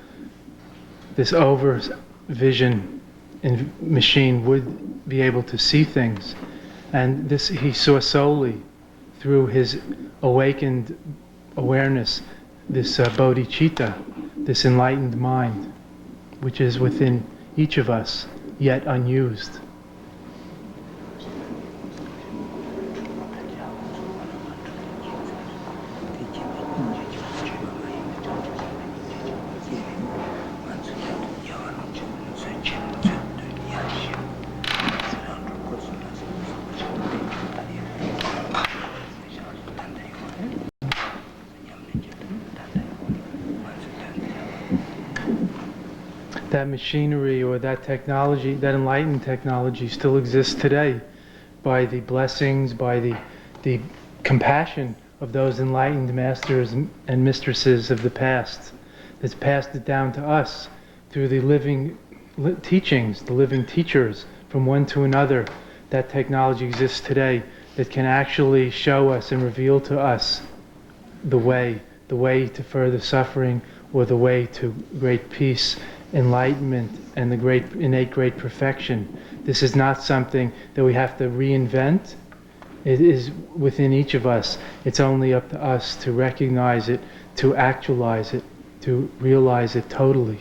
vision and machine would be able to see things. And this he saw solely through his awakened awareness, this bodhicitta, this enlightened mind, which is within each of us, yet unused. That machinery or that technology, that enlightened technology, still exists today by the blessings, by the compassion of those enlightened masters and mistresses of the past, that's passed it down to us through the living teachings, the living teachers from one to another. That technology exists today that can actually show us and reveal to us the way to further suffering, or the way to great peace, enlightenment, and the great innate great perfection. This is not something that we have to reinvent. It is within each of us. It's only up to us to recognize it, to actualize it, to realize it totally.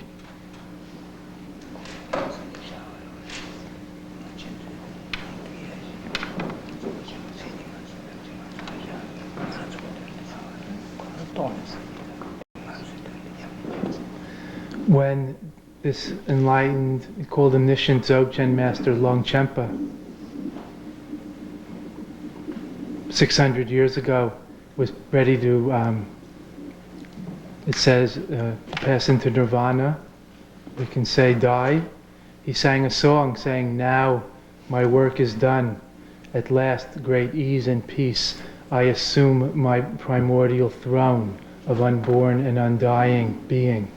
When this enlightened, called omniscient Dzogchen master Longchenpa, 600 years ago, was ready to, it says, pass into nirvana, we can say die. He sang a song saying, "Now my work is done. At last, great ease and peace, I assume my primordial throne of unborn and undying being."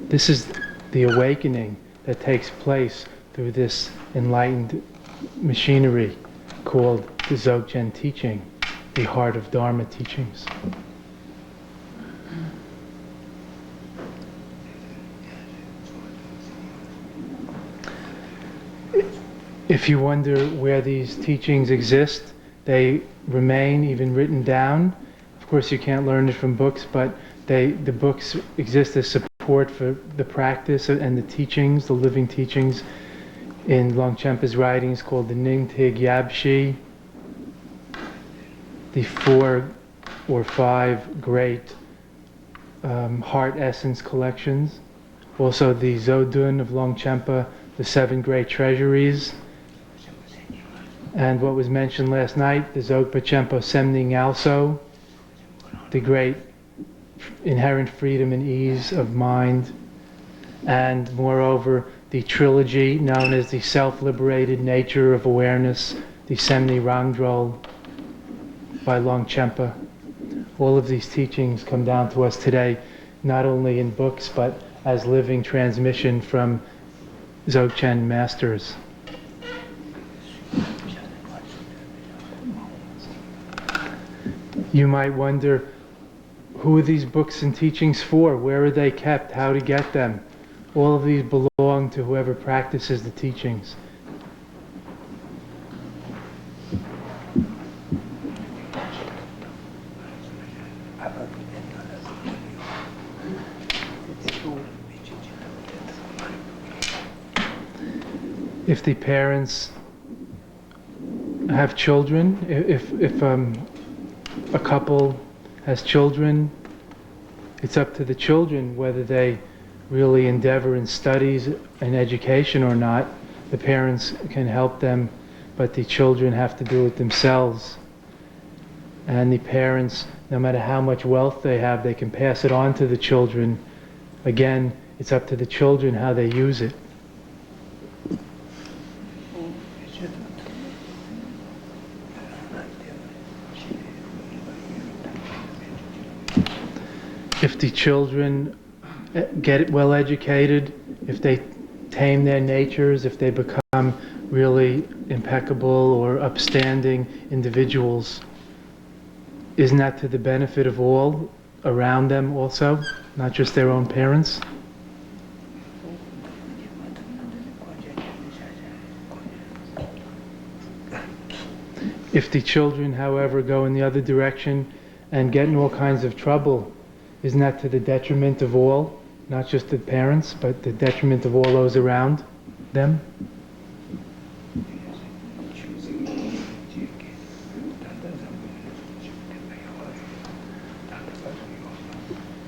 This is the awakening that takes place through this enlightened machinery called the Dzogchen teaching, the heart of Dharma teachings. If you wonder where these teachings exist, they remain even written down. Of course, you can't learn it from books, but the books exist as support for the practice and the teachings, the living teachings in Longchenpa's writings called the Nyingtig Yabshi, the 4 or 5 great heart essence collections. Also the Zodun of Longchenpa, the 7 great treasuries. And what was mentioned last night, the Dzogpa Chenpo Semning Also, the great inherent freedom and ease of mind. And moreover, the trilogy known as the Self-Liberated Nature of Awareness, the Semni Rangdrol by Longchenpa. All of these teachings come down to us today, not only in books, but as living transmission from Dzogchen masters. You might wonder, who are these books and teachings for? Where are they kept? How to get them? All of these belong to whoever practices the teachings. If the parents have children, if a couple has children, it's up to the children whether they really endeavor in studies and education or not. The parents can help them, but the children have to do it themselves. And the parents, no matter how much wealth they have, they can pass it on to the children. Again, it's up to the children how they use it. If the children get well educated, if they tame their natures, if they become really impeccable or upstanding individuals, isn't that to the benefit of all around them also, not just their own parents? If the children, however, go in the other direction and get in all kinds of trouble, isn't that to the detriment of all, not just the parents, but the detriment of all those around them?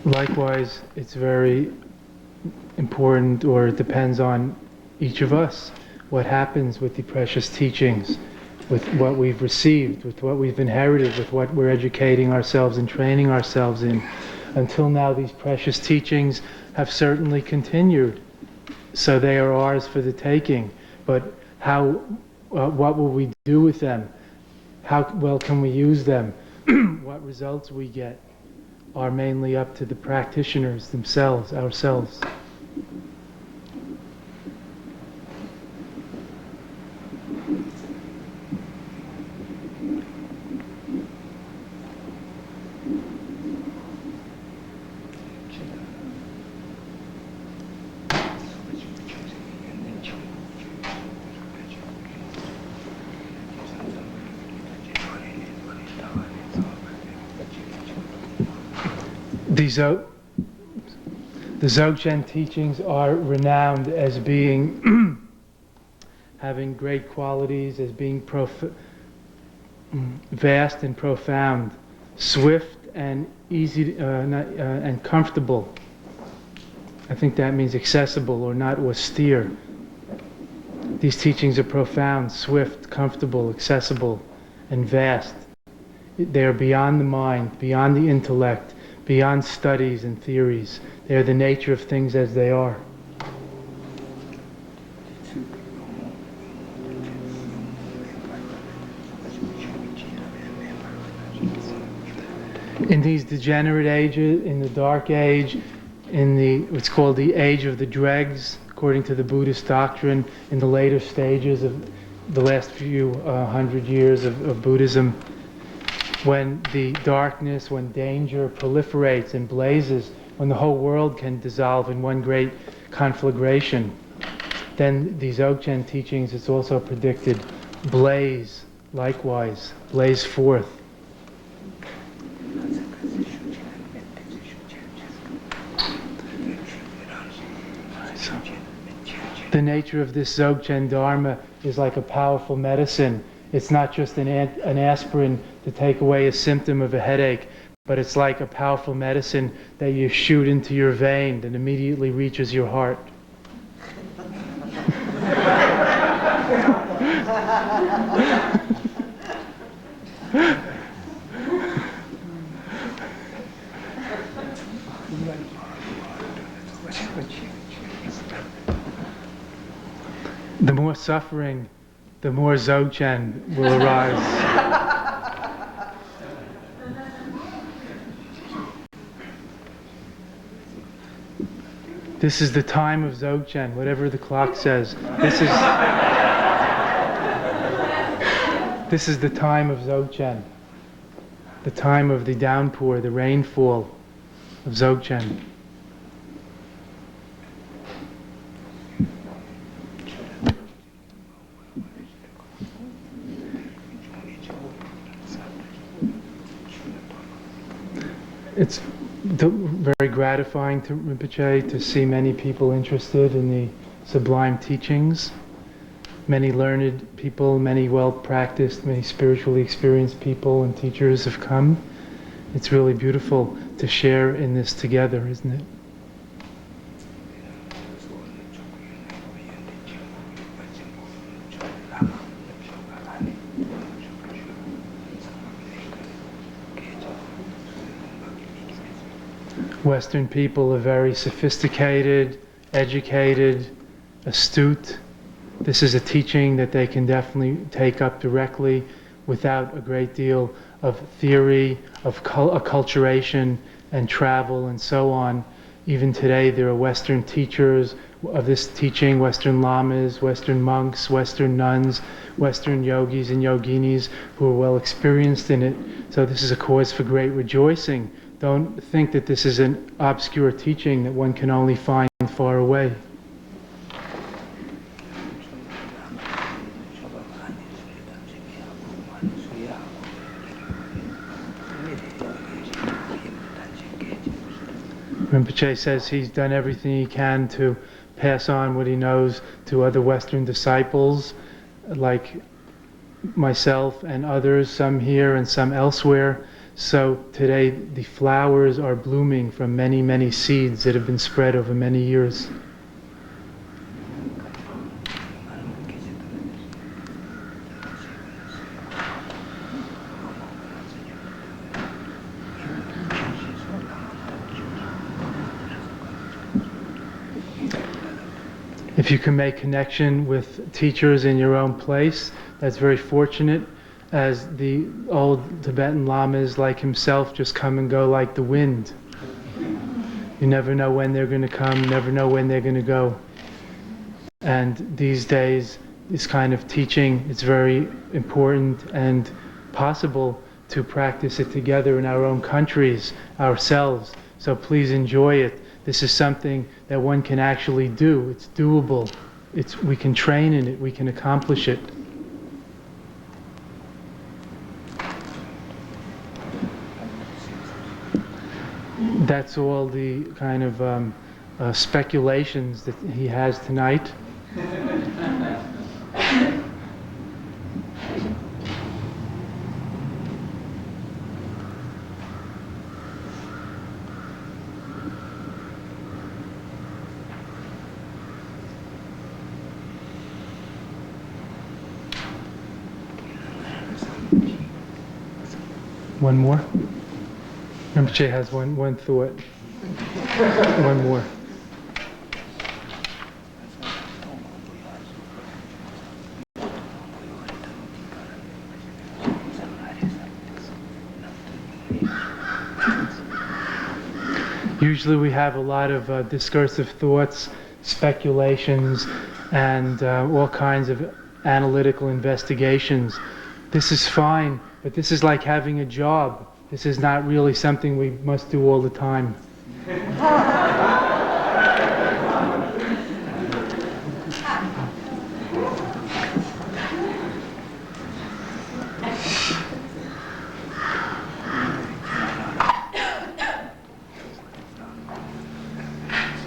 Likewise, it's very important, or it depends on each of us, what happens with the precious teachings, with what we've received, with what we've inherited, with what we're educating ourselves and training ourselves in. Until now, these precious teachings have certainly continued, so they are ours for the taking. But what will we do with them? How well can we use them? What results we get are mainly up to the practitioners themselves, ourselves. The Dzogchen teachings are renowned as being having great qualities, as being vast and profound, swift and easy and comfortable. I think that means accessible or not austere. These teachings are profound, swift, comfortable, accessible, and vast. They are beyond the mind, beyond the intellect, beyond studies and theories. They are the nature of things as they are. In these degenerate ages, in the dark age, in what's called the age of the dregs, according to the Buddhist doctrine, in the later stages of the last few hundred years of Buddhism, when the darkness, when danger proliferates and blazes, when the whole world can dissolve in one great conflagration, then these Dzogchen teachings, it's also predicted, blaze likewise, blaze forth. The nature of this Dzogchen Dharma is like a powerful medicine. It's not just an aspirin to take away a symptom of a headache, but it's like a powerful medicine that you shoot into your vein that immediately reaches your heart. The more suffering, the more Dzogchen will arise. This is the time of Dzogchen, whatever the clock says. This is the time of Dzogchen, the time of the downpour, the rainfall of Dzogchen. It's very gratifying to Rinpoche to see many people interested in the sublime teachings. Many learned people, many well-practiced, many spiritually experienced people and teachers have come. It's really beautiful to share in this together, isn't it? Western people are very sophisticated, educated, astute. This is a teaching that they can definitely take up directly without a great deal of theory, of acculturation and travel and so on. Even today there are Western teachers of this teaching, Western lamas, Western monks, Western nuns, Western yogis and yoginis who are well experienced in it. So this is a cause for great rejoicing. Don't think that this is an obscure teaching that one can only find far away. Rinpoche says he's done everything he can to pass on what he knows to other Western disciples, like myself and others, some here and some elsewhere. So today the flowers are blooming from many, many seeds that have been spread over many years. If you can make connection with teachers in your own place, that's very fortunate, as the old Tibetan lamas like himself just come and go like the wind. You never know when they're going to come, never know when they're going to go. And these days, this kind of teaching is very important and possible to practice it together in our own countries, ourselves. So please enjoy it. This is something that one can actually do. It's doable. We can train in it. We can accomplish it. That's all the kind of speculations that he has tonight. One more? Rinpoche has one thought. One more. Usually we have a lot of discursive thoughts, speculations, and all kinds of analytical investigations. This is fine, but this is like having a job. This is not really something we must do all the time.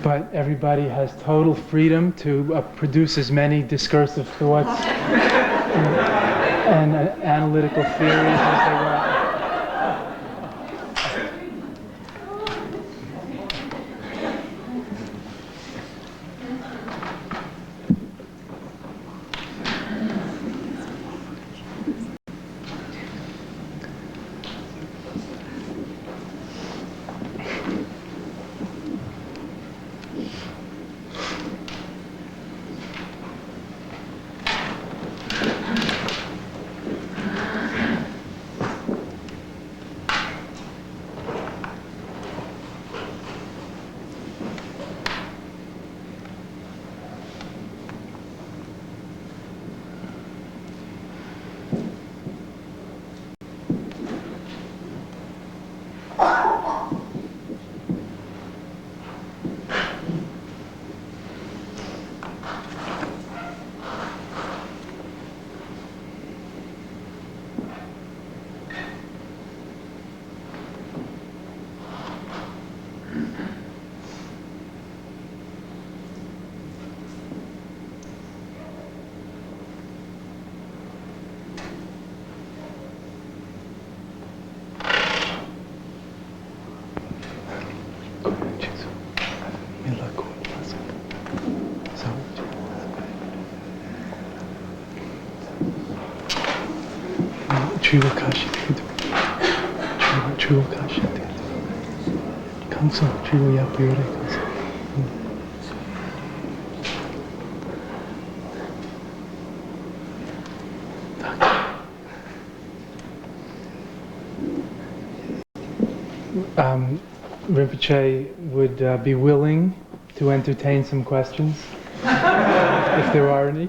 But everybody has total freedom to produce as many discursive thoughts and analytical theories as they want. Rinpoche would be willing to entertain some questions, if there are any.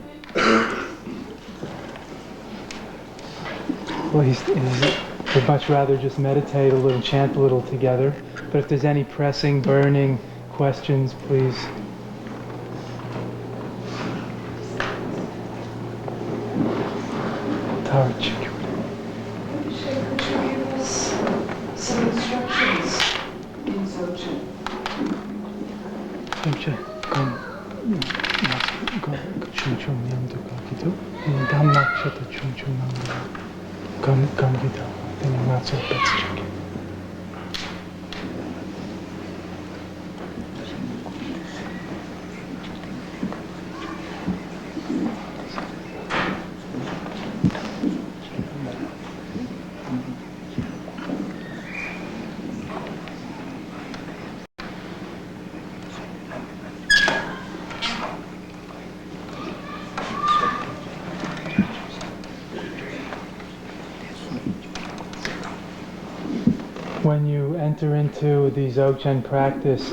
Well, would much rather just meditate a little, chant a little together. But if there's any pressing, burning questions, please. Tarch. Could you give us some instructions in Dzogchen? When you enter into the Dzogchen practice,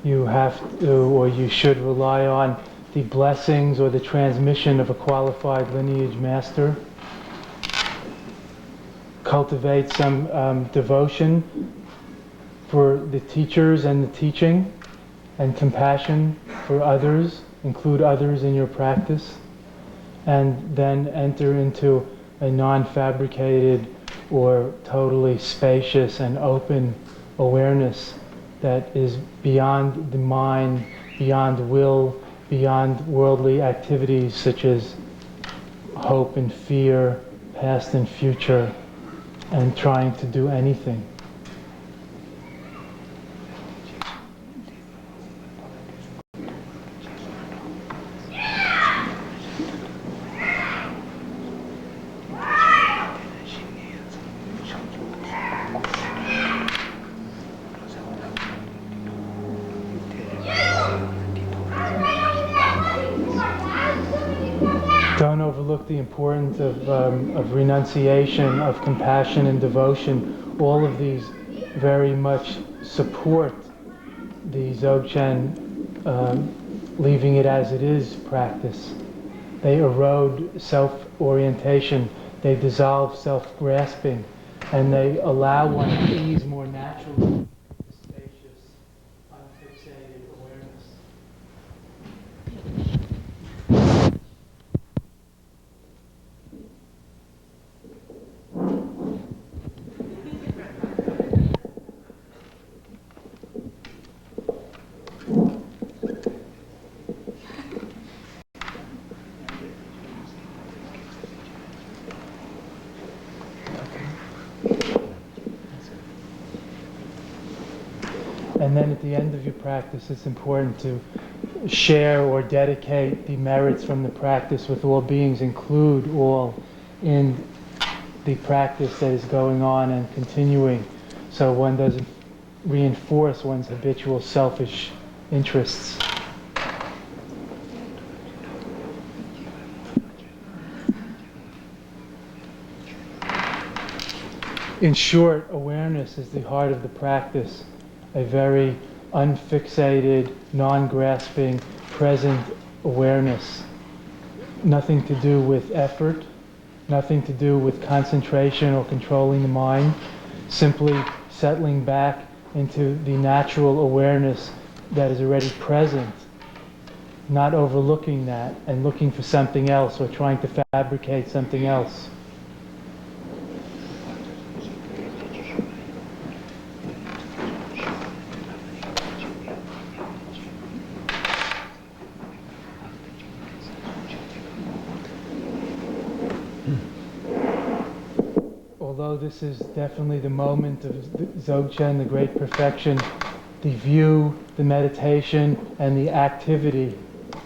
you have to, or you should rely on the blessings or the transmission of a qualified lineage master. Cultivate some devotion for the teachers and the teaching, and compassion for others, include others in your practice, and then enter into a non-fabricated or totally spacious and open awareness that is beyond the mind, beyond will, beyond worldly activities such as hope and fear, past and future, and trying to do anything. Don't overlook the importance of renunciation, of compassion and devotion. All of these very much support the Dzogchen leaving it as it is practice. they erode self-orientation, they dissolve self-grasping, and they allow one to ease more naturally into spacious, unfixated awareness. And then at the end of your practice, it's important to share or dedicate the merits from the practice with all beings, include all in the practice that is going on and continuing, so one doesn't reinforce one's habitual selfish interests. In short, awareness is the heart of the practice, a very unfixated, non-grasping, present awareness. Nothing to do with effort, nothing to do with concentration or controlling the mind, simply settling back into the natural awareness that is already present, not overlooking that and looking for something else or trying to fabricate something else. Although this is definitely the moment of Dzogchen, the great perfection, the view, the meditation, and the activity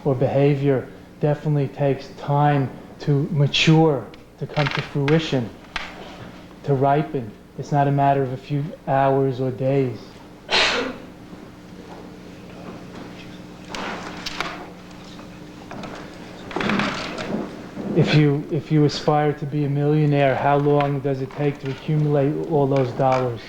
or behavior definitely takes time to mature, to come to fruition, to ripen. It's not a matter of a few hours or days. If you aspire to be a millionaire, how long does it take to accumulate all those dollars?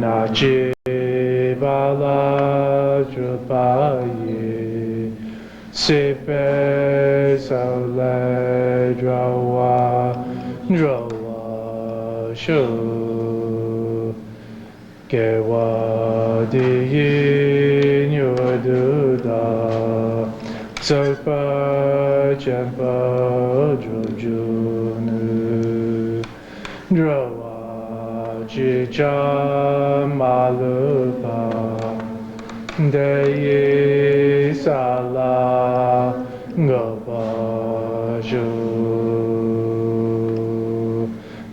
Nachi Bala Drupaye Sipe Saule Drawa Drawa Shu Kewa Diyin Yoduda Sopa Champa Drojunu Drawa Chicha Malupa Deyi Sala Gopa Shu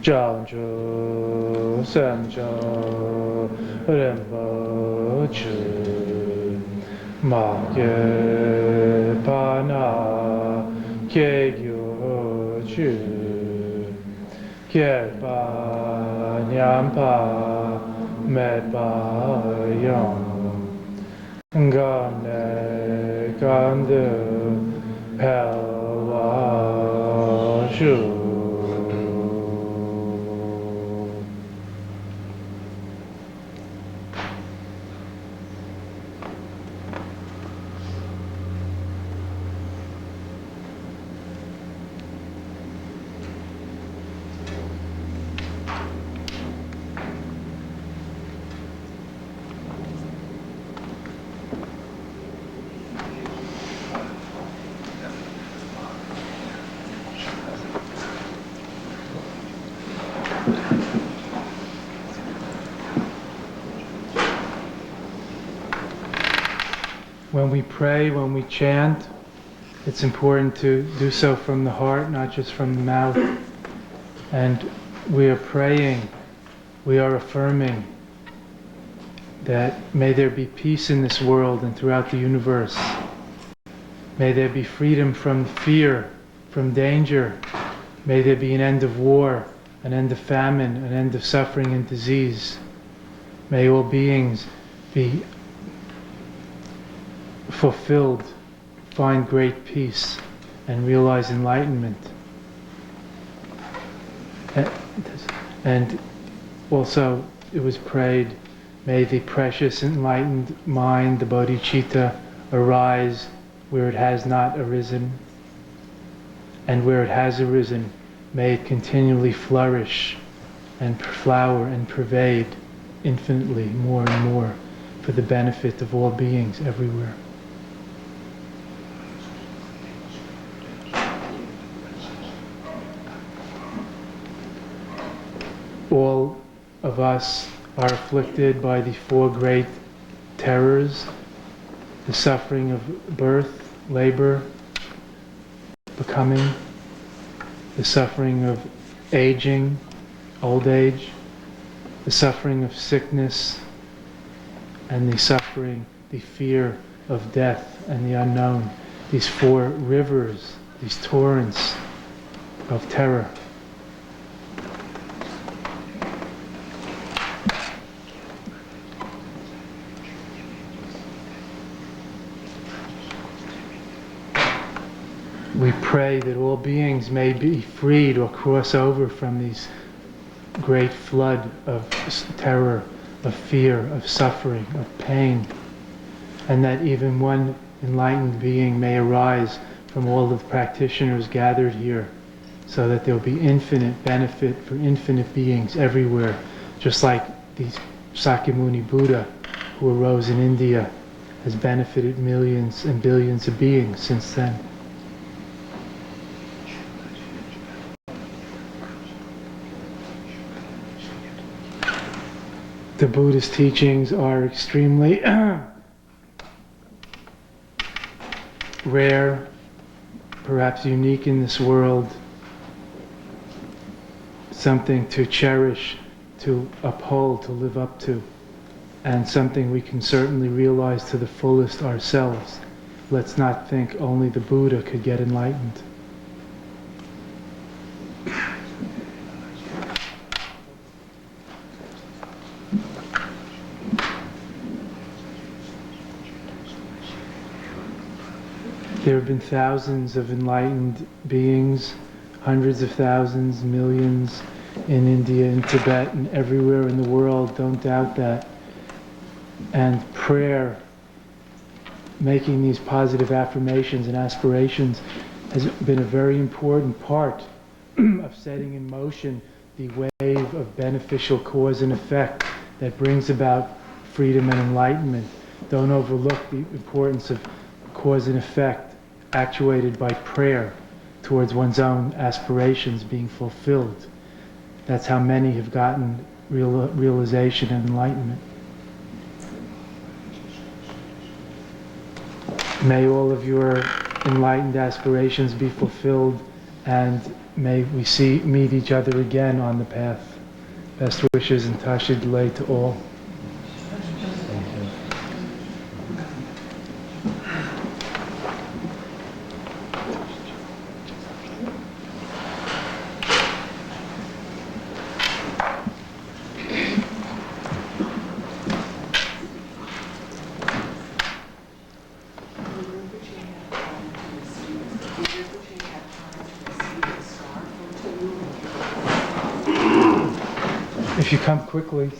Jiangzhu Sanzhou Rinpoche Ma Ye Pana Kegyu Chu Kyepa Nyampa Mepa Yong Gane Gandu Pelwa Shu. When we pray, when we chant, it's important to do so from the heart, not just from the mouth. And we are praying, we are affirming that may there be peace in this world and throughout the universe. May there be freedom from fear, from danger. May there be an end of war, an end of famine, an end of suffering and disease. May all beings be fulfilled, find great peace, and realize enlightenment. And also it was prayed, may the precious enlightened mind, the bodhicitta, arise where it has not arisen, and where it has arisen, may it continually flourish and flower and pervade infinitely more and more for the benefit of all beings everywhere. All of us are afflicted by the four great terrors: the suffering of birth, labor, becoming, the suffering of aging, old age, the suffering of sickness, and the suffering, the fear of death and the unknown. These four rivers, these torrents of terror. We pray that all beings may be freed or cross over from these great flood of terror, of fear, of suffering, of pain, and that even one enlightened being may arise from all of the practitioners gathered here, so that there will be infinite benefit for infinite beings everywhere, just like the Sakyamuni Buddha, who arose in India, has benefited millions and billions of beings since then. The Buddhist teachings are extremely rare, perhaps unique in this world, something to cherish, to uphold, to live up to, and something we can certainly realize to the fullest ourselves. Let's not think only the Buddha could get enlightened. There have been thousands of enlightened beings, hundreds of thousands, millions, in India, in Tibet, and everywhere in the world, don't doubt that. And prayer, making these positive affirmations and aspirations, has been a very important part of setting in motion the wave of beneficial cause and effect that brings about freedom and enlightenment. Don't overlook the importance of cause and effect actuated by prayer towards one's own aspirations being fulfilled. That's how many have gotten realization and enlightenment. May all of your enlightened aspirations be fulfilled, and may we meet each other again on the path. Best wishes and Tasha Delay to all. If you come quickly.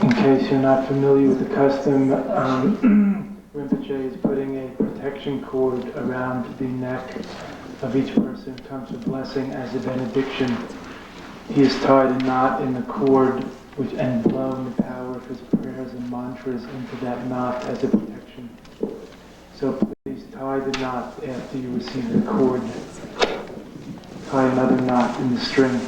In case you're not familiar with the custom, Rinpoche is putting a protection cord around the neck of each person who comes for blessing as a benediction. He has tied a knot in the cord and blown the power of his prayers and mantras into that knot as a protection. So please tie the knot after you receive the cord. Tie another knot in the string.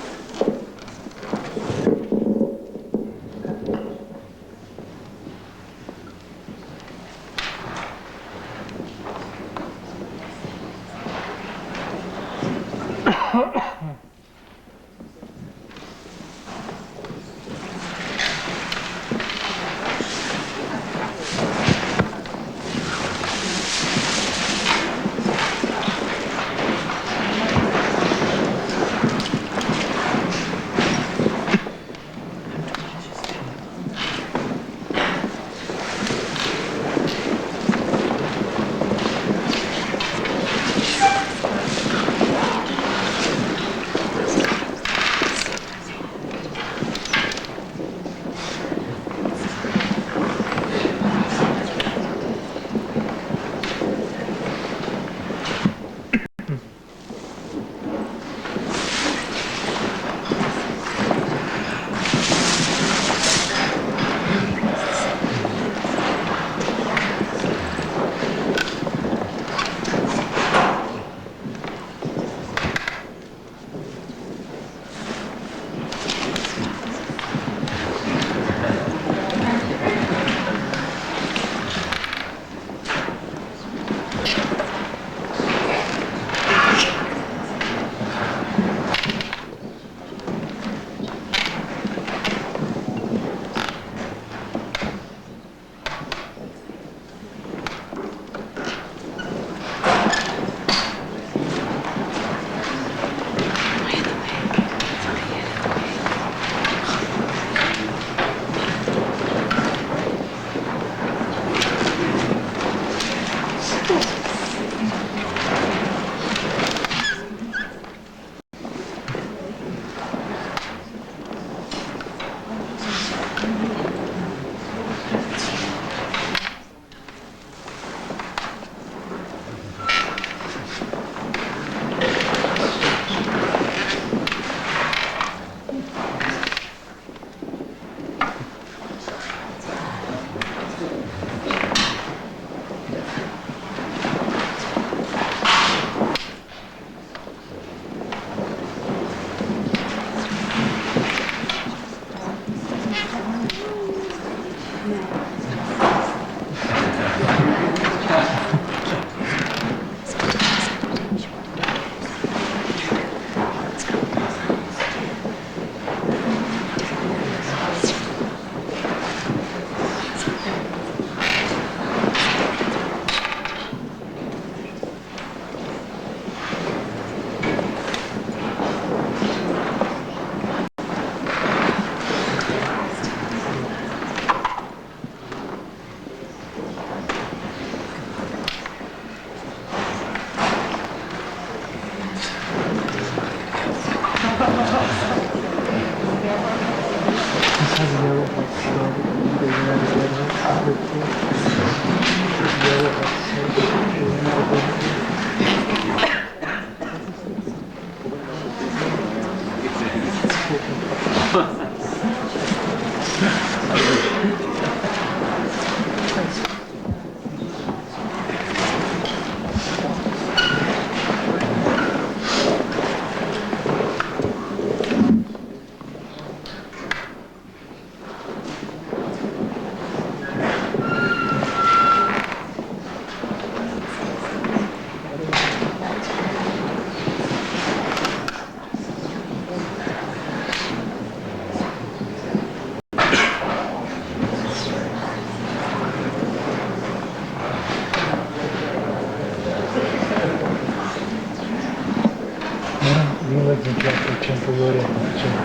Dzogchen Khenpo Chenpo Yore Chen.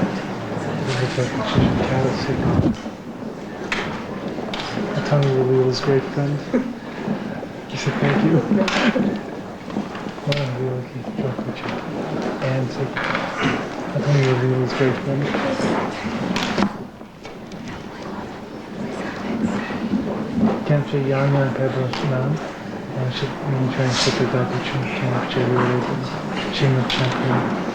I told me Leela's great friend. He said thank you. And said, I told me Leela's great friend. Khenpo Yana Pebble Nam. And she trained Super Dagi Chum Khenpo Yore Chima Champion.